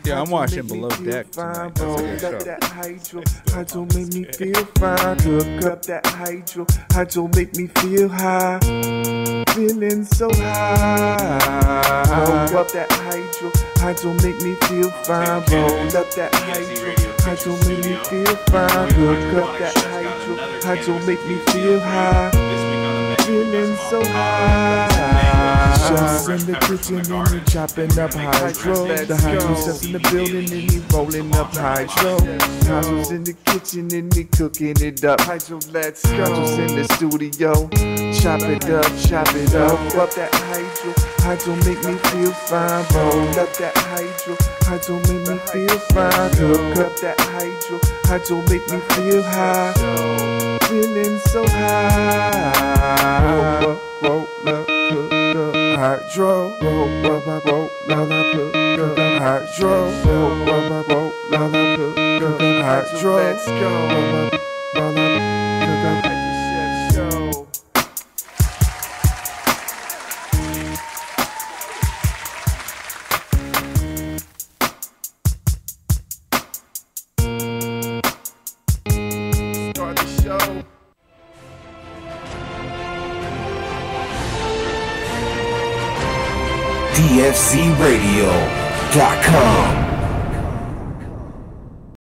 Yeah, I'm watching Below Deck tonight. That's a good show. Hydro make me feel fine. Hook up that hydro make me feel high. Feeling so high. Roll up that hydro make me feel fine. Roll up that hydro make me feel fine. Hook up that hydro make me feel high. Feeling so high. Chefs in the kitchen and he chopping up hydro. The hydro chefs in the building and he rolling up hydro. Hydro's in the kitchen and he cooking it up. Hydro, let's go. Hydro's in the studio. Chop it up, chop it up. Up that hydro make me feel fine. Roll up that hydro make me feel fine. Hook up that hydro make me feel high. Feeling so high. Roll up, cook up hydro. Roll up, cook up hydro. Roll up, cook up hydro. Let's go. Roll up, cook up hydro. Show. Start the show. DFZRadio.com